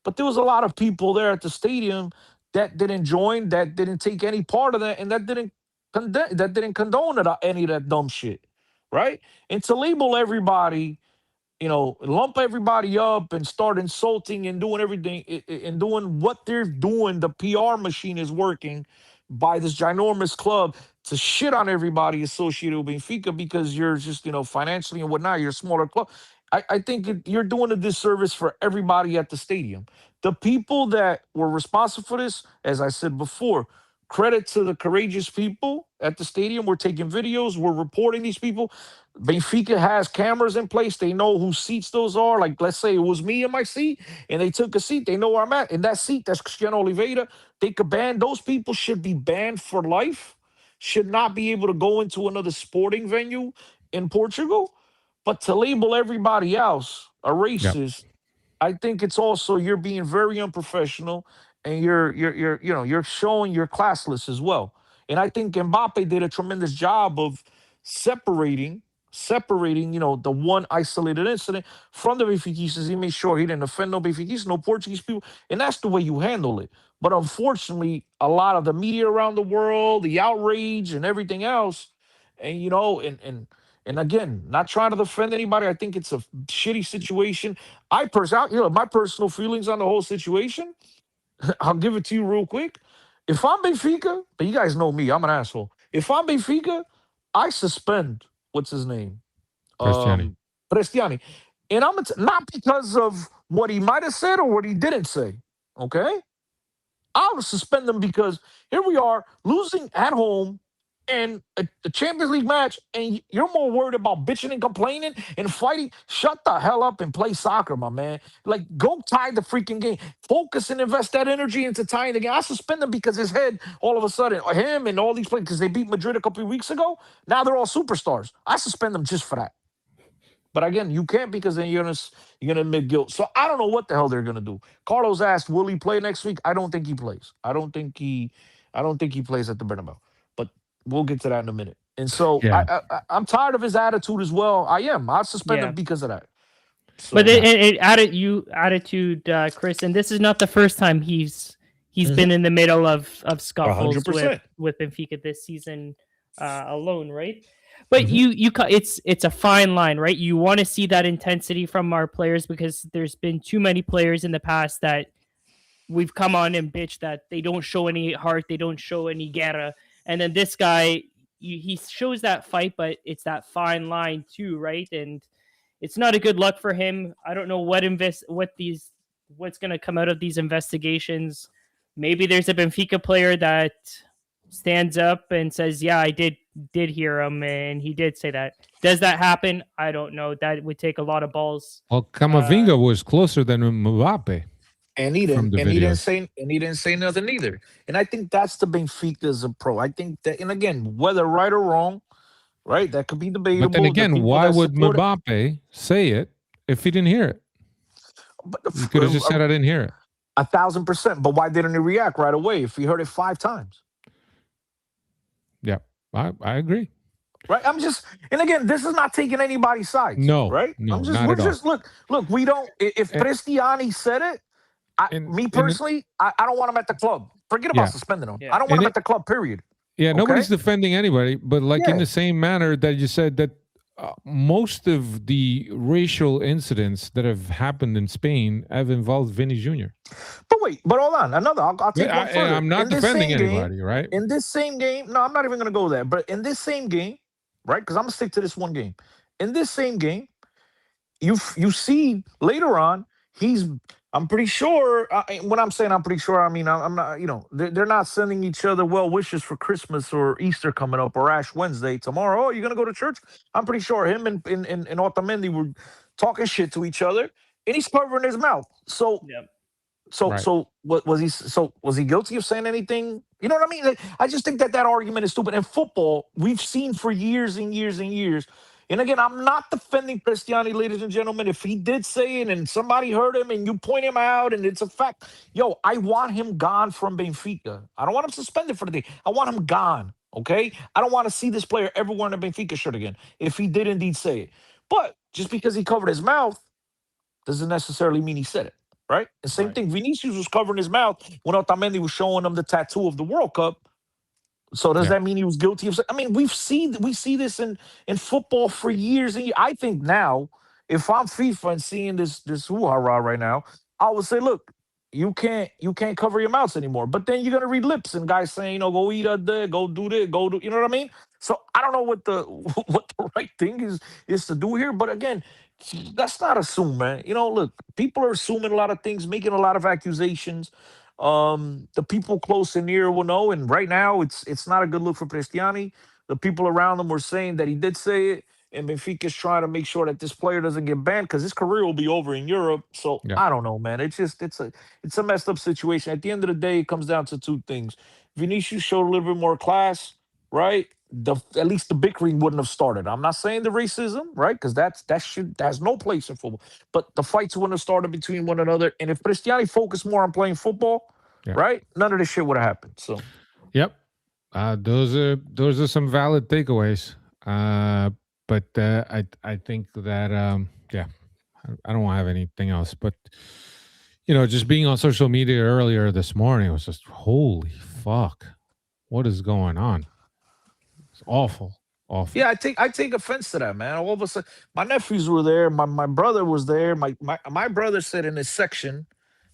But there was a lot of people there at the stadium that didn't join, that didn't take any part of that, and that didn't condone any of that dumb shit, right? And to label everybody, lump everybody up and start insulting and doing everything and doing what they're doing, the PR machine is working by this ginormous club to shit on everybody associated with Benfica because you're just, financially and whatnot, you're a smaller club. I think you're doing a disservice for everybody at the stadium. The people that were responsible for this, as I said before, credit to the courageous people at the stadium. We're taking videos. We're reporting these people. Benfica has cameras in place. They know whose seats those are. Like, let's say it was me in my seat, and they took a seat. They know where I'm at. In that seat, that's Cristiano Oliveira. They could ban. Those people should be banned for life, should not be able to go into another sporting venue in Portugal. But to label everybody else a racist, I think it's also you're being very unprofessional, and you're showing you're classless as well. And I think Mbappe did a tremendous job of separating, the one isolated incident from the Benfiquistas. He made sure he didn't offend no Benfiquistas, no Portuguese people, and that's the way you handle it. But unfortunately, a lot of the media around the world, the outrage and everything else, and and again, not trying to defend anybody, I think it's a shitty situation. My personal feelings on the whole situation, I'll give it to you real quick. If I'm Benfica, but you guys know me, I'm an asshole. If I'm Benfica, I suspend, what's his name? Prestiani. And not because of what he might have said or what he didn't say, okay? I would suspend them because here we are losing at home in the Champions League match, and you're more worried about bitching and complaining and fighting. Shut the hell up and play soccer, my man. Like, go tie the freaking game. Focus and invest that energy into tying the game. I suspend him because his head, all of a sudden, him and all these players, because they beat Madrid a couple of weeks ago, now they're all superstars. I suspend them just for that. But again, you can't because then you're gonna admit guilt. So I don't know what the hell they're gonna do. Carlos asked, "Will he play next week?" I don't think he plays. I don't think he plays at the Bernabeu. But we'll get to that in a minute. And so I'm tired of his attitude as well. I am. I'll suspend him because of that. So, but attitude, Chris, and this is not the first time he's been in the middle of scuffles with Benfica this season alone, right? But it's a fine line, right? You want to see that intensity from our players because there's been too many players in the past that we've come on and bitched that they don't show any heart, they don't show any guerra, and then this guy he shows that fight, but it's that fine line too, right? And it's not a good look for him. I don't know what's going to come out of these investigations. Maybe there's a Benfica player that stands up and says, "Yeah, I did hear him, and he did say that." Does that happen? I don't know. That would take a lot of balls. Well, Camavinga was closer than Mbappe, and he didn't say nothing either. And I think that's the Benfica's approach. I think that, and again, whether right or wrong, right, that could be debatable. But then again, why would Mbappe say it if he didn't hear it? He could have just said, "I didn't hear it." 1,000%. But why didn't he react right away if he heard it 5 times? Yeah, I agree. Right. I'm just, and again, this is not taking anybody's sides. No, right. no, I'm just, not we're at all. just, look, we don't, if Cristiani said it, me personally, I don't want him at the club. Forget about suspending him. I don't want him at the club, period. Yeah, nobody's defending anybody, but like in the same manner that you said that most of the racial incidents that have happened in Spain have involved Vinny Jr. But hold on. I'll take one further. I'm not defending anybody, right? In this same game, no, I'm not even going to go there. But in this same game, right, because I'm going to stick to this one game. In this same game, you see later on, I'm pretty sure, when I'm saying I'm pretty sure, I mean, I'm not, they're not sending each other well wishes for Christmas or Easter coming up or Ash Wednesday tomorrow. Oh, you're going to go to church? I'm pretty sure him and Otamendi were talking shit to each other, and he's covering his mouth. So, what was he? So was he guilty of saying anything? You know what I mean? Like, I just think that argument is stupid. In football, we've seen for years and years and years. And again, I'm not defending Cristiani, ladies and gentlemen. If he did say it and somebody heard him and you point him out and it's a fact, I want him gone from Benfica. I don't want him suspended for the day. I want him gone, okay? I don't want to see this player ever wearing a Benfica shirt again if he did indeed say it. But just because he covered his mouth doesn't necessarily mean he said it, right? The same thing, Vinicius was covering his mouth when Otamendi was showing him the tattoo of the World Cup. So does that mean he was guilty of? I mean, we see this in football for years and years. I think now, if I'm FIFA and seeing this hoo-ha-rah right now, I would say, look, you can't cover your mouths anymore. But then you're gonna read lips and guys saying, go eat out there, go do this, go do, you know what I mean? So I don't know what the right thing is to do here. But again, let's not assume, man. Look, people are assuming a lot of things, making a lot of accusations. The people close and near will know, and right now it's not a good look for Cristiani. The people around him were saying that he did say it, and Benfica's trying to make sure that this player doesn't get banned because his career will be over in Europe. So I don't know, man. It's a messed up situation. At the end of the day, it comes down to 2 things. Vinicius showed a little bit more class, right? At least the bickering wouldn't have started. I'm not saying the racism, right? Because that has no place in football. But the fights wouldn't have started between one another. And if Cristiani focused more on playing football, right, none of this shit would have happened. So, those are some valid takeaways. But I think that I don't have anything else. But just being on social media earlier this morning was just holy fuck, what is going on? It's awful. Yeah, I take offense to that, man. All of a sudden, my nephews were there. My brother was there. My brother said in his section,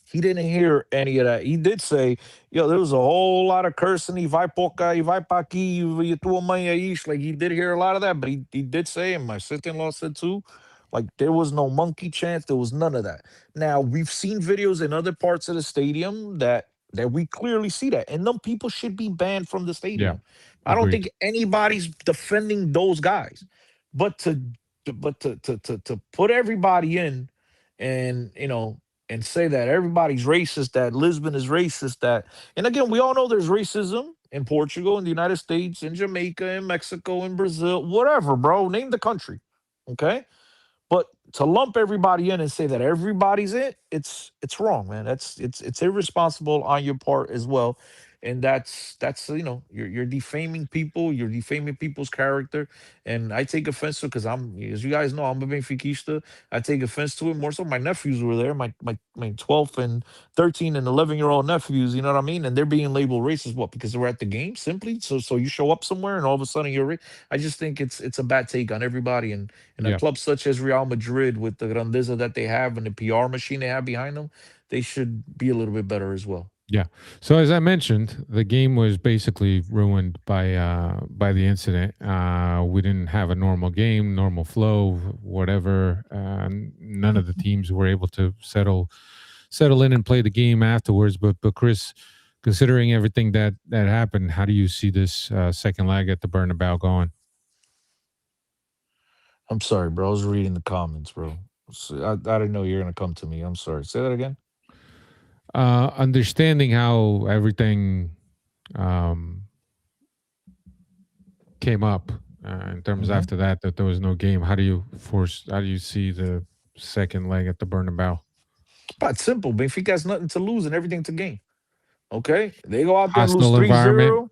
he didn't hear any of that. He did say, there was a whole lot of cursing. E vai poca, e vai pa aqui, e tua mãe aí. Like, he did hear a lot of that, but he did say, and my sister-in-law said too, like, there was no monkey chants. There was none of that. Now, we've seen videos in other parts of the stadium that we clearly see that. And them people should be banned from the stadium. I don't think anybody's defending those guys. But to put everybody in and, and say that everybody's racist, that Lisbon is racist, and again, we all know there's racism in Portugal, in the United States, in Jamaica, in Mexico, in Brazil, whatever, bro. Name the country. Okay? But to lump everybody in and say that everybody's it's wrong, man. It's irresponsible on your part as well. And that's you're defaming people, you're defaming people's character. And I take offense to it because as you guys know, I'm a Benfiquista. I take offense to it. More so my nephews were there, my 12 and 13 and 11-year-old nephews, you know what I mean? And they're being labeled racist, what? Because they were at the game simply? So you show up somewhere and all of a sudden you're I just think it's a bad take on everybody. And a club such as Real Madrid, with the grandeza that they have and the PR machine they have behind them, they should be a little bit better as well. Yeah. So as I mentioned, the game was basically ruined by the incident. We didn't have a normal game, normal flow, whatever. None of the teams were able to settle in and play the game afterwards. But Chris, considering everything that happened, how do you see this second leg at the Bernabeu going? I'm sorry, bro. I was reading the comments, bro. I didn't know you were going to come to me. I'm sorry. Say that again. Understanding how everything came up in terms after that there was no game. How do you see the second leg at the Bernabeu? But simple. Benfica has nothing to lose and everything to gain. Okay? They go out there and lose Hostile environment. 3-0.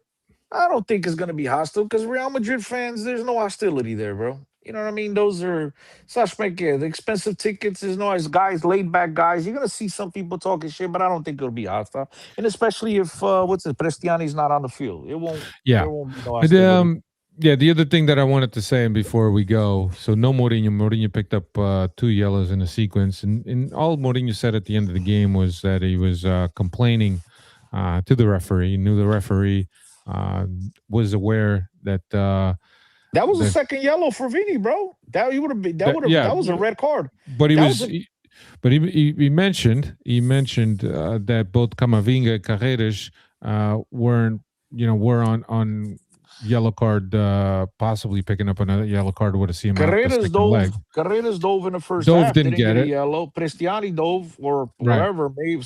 I don't think it's going to be hostile because Real Madrid fans, there's no hostility there, bro. You know what I mean? Those are the expensive tickets. There's no guys, laid back guys. You're going to see some people talking shit, but I don't think it'll be hostile. And especially if, Prestiani's not on the field. There won't be no hostility. The other thing that I wanted to say, and before we go, so no Mourinho. Mourinho picked up 2 yellows in a sequence, and all Mourinho said at the end of the game was that he was complaining to the referee. He knew the referee was aware that that was a second yellow for Vini, bro. That was a red card. But he mentioned that both Camavinga and Carreras were on yellow card, possibly picking up another yellow card would have seen him out the second leg. Carreras dove in the first half. Didn't get a yellow. Prestiani dove or whatever. Maybe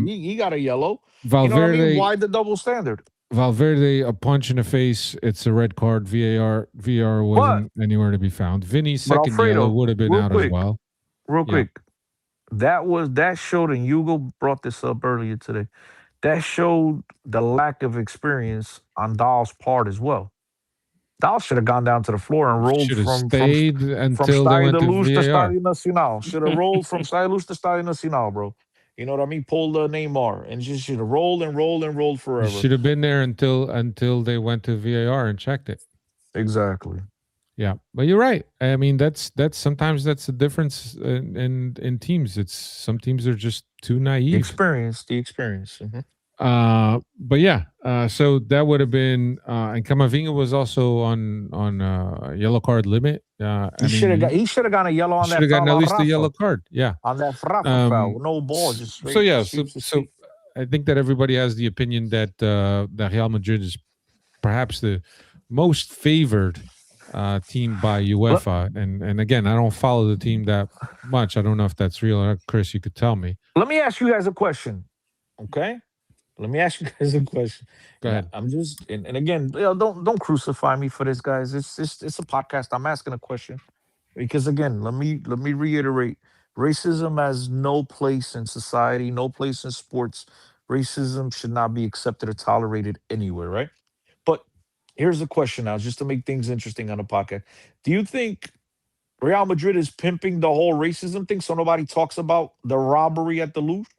he got a yellow. Valverde, you know what I mean? Why the double standard? Valverde, a punch in the face. It's a red card. VAR wasn't anywhere to be found. Vinny's second yellow would have been out as well. Real quick, that showed, and Hugo brought this up earlier today. That showed the lack of experience on Dahl's part as well. Dahl should have gone down to the floor and rolled from Stadio de Luz to Stadio Nacional. Should have rolled from Stadio de Luz to Stadio Nacional, bro. You know what I mean? Pull the Neymar and just should have rolled and rolled and rolled forever. Should have been there until they went to VAR and checked it. Exactly. Yeah, but you're right. I mean, that's sometimes that's the difference in teams. It's some teams are just too naive. The experience. Mm-hmm. But yeah, so that would have been, and Camavinga was also on yellow card limit. He should have gotten a yellow on that. Should have gotten at least a yellow card. Yeah, on that foul, no ball. Just straight, so I think that everybody has the opinion that that Real Madrid is perhaps the most favored team by UEFA, and again, I don't follow the team that much. I don't know if that's real. Chris, you could tell me. Let me ask you guys a question. Okay. Let me ask you guys a question. Go ahead. I'm just and again, don't crucify me for this, guys. It's a podcast. I'm asking a question because again, let me reiterate: racism has no place in society, no place in sports. Racism should not be accepted or tolerated anywhere, right? But here's the question now, just to make things interesting on the podcast: do you think Real Madrid is pimping the whole racism thing so nobody talks about the robbery at the Louvre?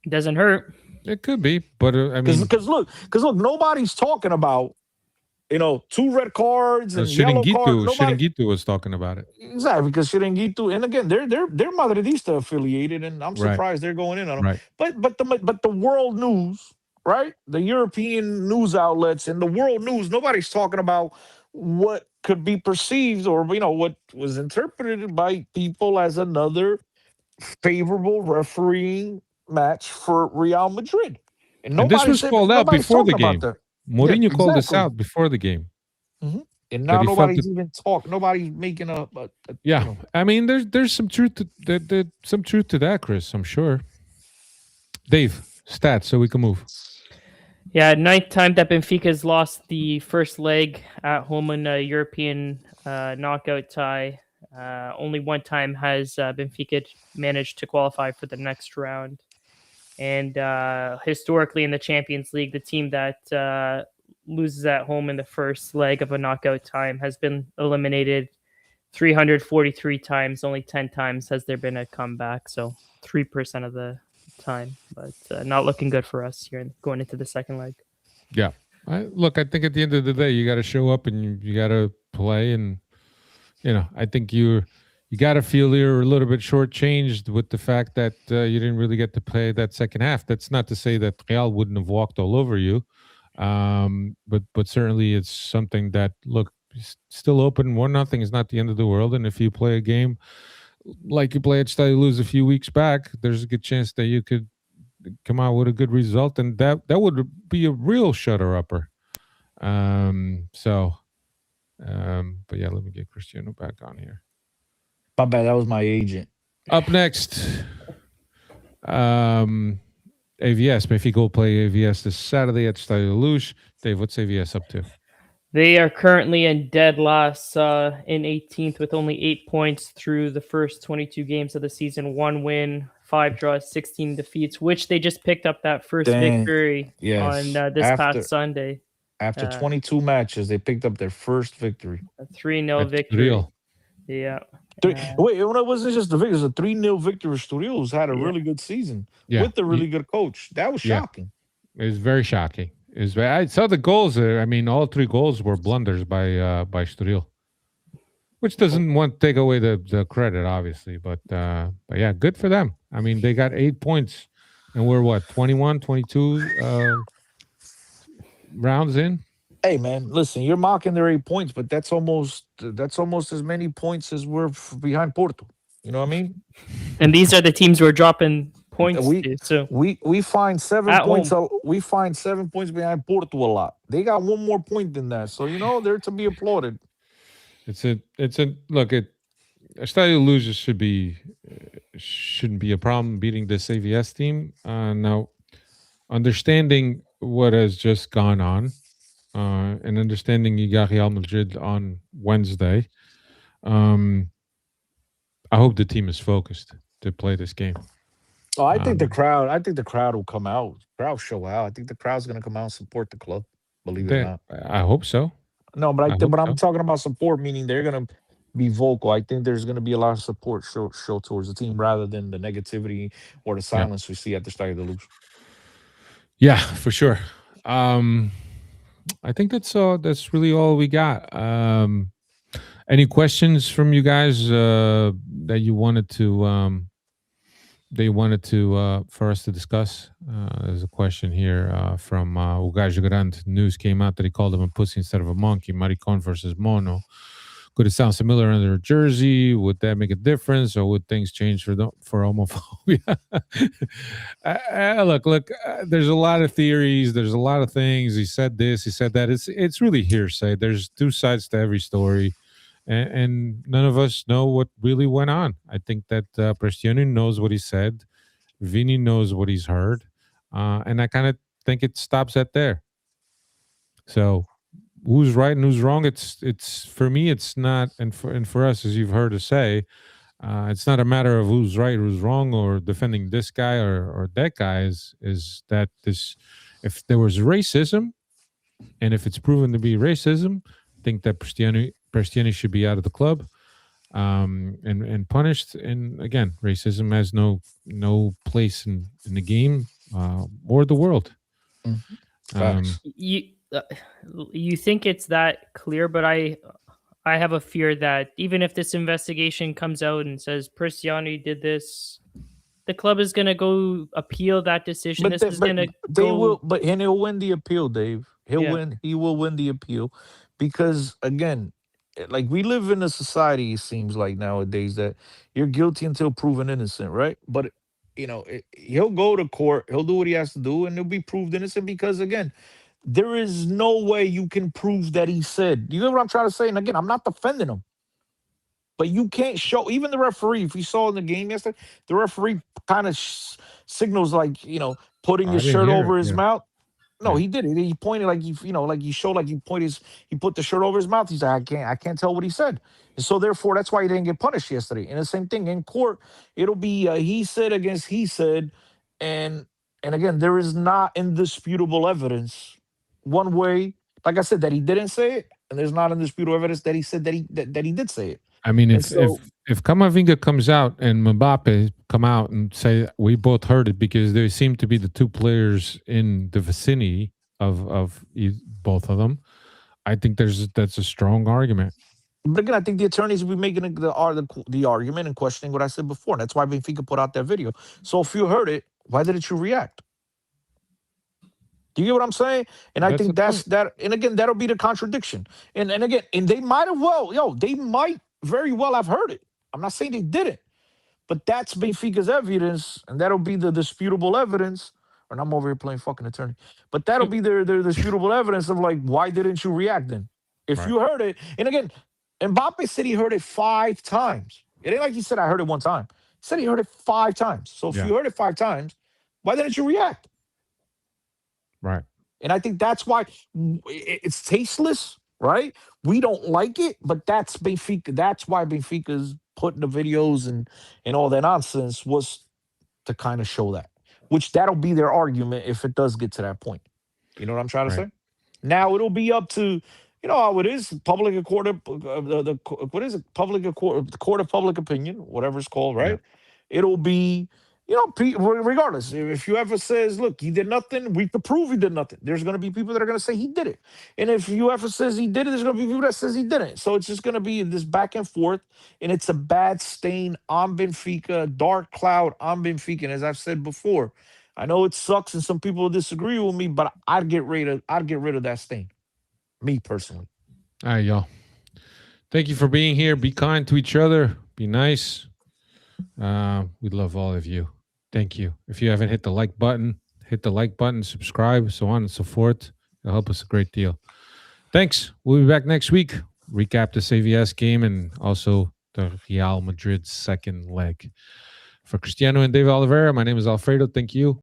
Doesn't hurt. It could be, but I mean, because look, nobody's talking about 2 red cards and yellow cards. Chiringuito was talking about it exactly because Chiringuito, and again, they're Madridista affiliated, and I'm surprised they're going in on them. Right. But the world news, right? The European news outlets and the world news, nobody's talking about what could be perceived or what was interpreted by people as another favorable refereeing match for Real Madrid. And this was called out before the game. Mourinho called this out before the game. Mm-hmm. And now nobody's even talking. Nobody's making a I mean, there's some truth to that, Chris. I'm sure. Dave, stats so we can move. Yeah, 9th time that Benfica has lost the first leg at home in a European knockout tie. Only 1 time has Benfica managed to qualify for the next round. And historically in the Champions League, the team that loses at home in the first leg of a knockout time has been eliminated 343 times. Only 10 times has there been a comeback. So 3% of the time. But not looking good for us here going into the second leg. Yeah. I think at the end of the day, you got to show up and you got to play. And, I think you got to feel you're a little bit shortchanged with the fact that you didn't really get to play that second half. That's not to say that Real wouldn't have walked all over you, but certainly it's something that still open. 1-0 is not the end of the world, and if you play a game like you play at Stadio Luz a few weeks back, there's a good chance that you could come out with a good result, and that would be a real shutter-upper. But yeah, let me get Cristiano back on here. My bad, that was my agent. Up next, AVS. Benfica will play AVS this Saturday at Stadio Luz. Dave, what's AVS up to? They are currently in dead last in 18th with only 8 points through the first 22 games of the season. 1 win, 5 draws, 16 defeats, which they just picked up that first victory on this past Sunday. After 22 matches, they picked up their first victory. A 3-0 victory. Real. Yeah. Wait, it wasn't just the victory. It was a 3-0 victory. Estoril had a really good season with a really good coach. That was shocking. It was very shocking. I saw the goals. I mean, all 3 goals were blunders by Estoril, which doesn't want to take away the credit, obviously. But yeah, good for them. I mean, they got 8 points, and we're what 21, 22 rounds in. Hey man, listen, you're mocking their 8 points, but that's almost as many points as we're behind Porto. You know what I mean? And these are the teams we're dropping points to. So we find 7 points. We find 7 points behind Porto a lot. They got 1 more point than that, so they're to be applauded. It's a look. Estadio losers shouldn't be a problem beating this AVS team. Now, understanding what has just gone on. And understanding you got Real Madrid on Wednesday, I hope the team is focused to play this game. Oh, I think the crowd. I think the crowd will come out. Crowd show out. I think the crowd's going to come out and support the club. Believe it or not. I hope so. No, but I'm talking about support, meaning they're going to be vocal. I think there's going to be a lot of support show towards the team rather than the negativity or the silence we see at the start of the Luz. Yeah, for sure. I think that's really all we got. Any questions from you guys that you wanted to for us to discuss? There's a question here from Ugaja Grant. News came out that he called him a pussy instead of a monkey. Maricon versus mono. Could it sound similar under a jersey? Would that make a difference, or would things change for homophobia? Look. There's a lot of theories. There's a lot of things. He said this. He said that. It's really hearsay. There's 2 sides to every story, and none of us know what really went on. I think that Prestiani knows what he said. Vini knows what he's heard, and I kind of think it stops at there. So. Who's right and who's wrong? It's for me. It's not, and for us, as you've heard us say, it's not a matter of who's right, who's wrong, or defending this guy or that guy. Is that this? If there was racism, and if it's proven to be racism, I think that Prestiani should be out of the club, and punished. And again, racism has no place in the game or the world. You think it's that clear, but I have a fear that even if this investigation comes out and says Prestiani did this, the club is going to go appeal that decision. But he'll win the appeal, Dave. He'll win. He will win the appeal because again, like we live in a society, it seems like nowadays that you're guilty until proven innocent, right? But he'll go to court, he'll do what he has to do, and he'll be proved innocent because again. There is no way you can prove that he said. You know what I'm trying to say? And again, I'm not defending him. But you can't show, even the referee, if you saw in the game yesterday, the referee kind of signals like, putting his shirt over his mouth. No, he did it. He pointed like he showed like he put the shirt over his mouth. He's like, I can't tell what he said. And so therefore, that's why he didn't get punished yesterday. And the same thing in court, it'll be he said against he said. And again, there is not indisputable evidence. One way, like I said, that he didn't say it, and there's not indisputable evidence that he said that he did say it. I mean, if Camavinga comes out and Mbappe come out and say we both heard it because they seem to be the 2 players in the vicinity of both of them, I think that's a strong argument. But again, I think the attorneys will be making the argument and questioning what I said before. And that's why Benfica put out that video. So if you heard it, why didn't you react? Do you get what I'm saying? And I think that's that. And again, that'll be the contradiction. And again, and they might very well have heard it. I'm not saying they didn't, but that's Benfica's evidence, and that'll be the disputable evidence. And I'm over here playing fucking attorney, but that'll be their disputable evidence of like, why didn't you react then? If you heard it, and again, Mbappe said he heard it 5 times. It ain't like he said I heard it 1 time. He said he heard it 5 times. So if you heard it 5 times, why didn't you react? Right. And I think that's why it's tasteless, right? We don't like it, but that's Benfica. That's why Benfica's putting the videos and all that nonsense was to kind of show that, which that'll be their argument if it does get to that point. You know what I'm trying to say? Now it'll be up to, you know how it is, public court of what is it? The court of public opinion, whatever it's called, right? Yeah. It'll be, you know, regardless, if UEFA says, look, he did nothing, we can prove he did nothing. There's going to be people that are going to say he did it. And if UEFA says he did it, there's going to be people that says he didn't. So it's just going to be this back and forth, and it's a bad stain on Benfica, dark cloud on Benfica. And as I've said before, I know it sucks and some people will disagree with me, but I'd get rid of that stain. Me personally. All right, y'all. Thank you for being here. Be kind to each other. Be nice. We love all of you. Thank you. If you haven't hit the like button, subscribe, so on and so forth. It'll help us a great deal. Thanks. We'll be back next week. Recap the CVS game and also the Real Madrid second leg. For Cristiano and Dave Oliveira, my name is Alfredo. Thank you.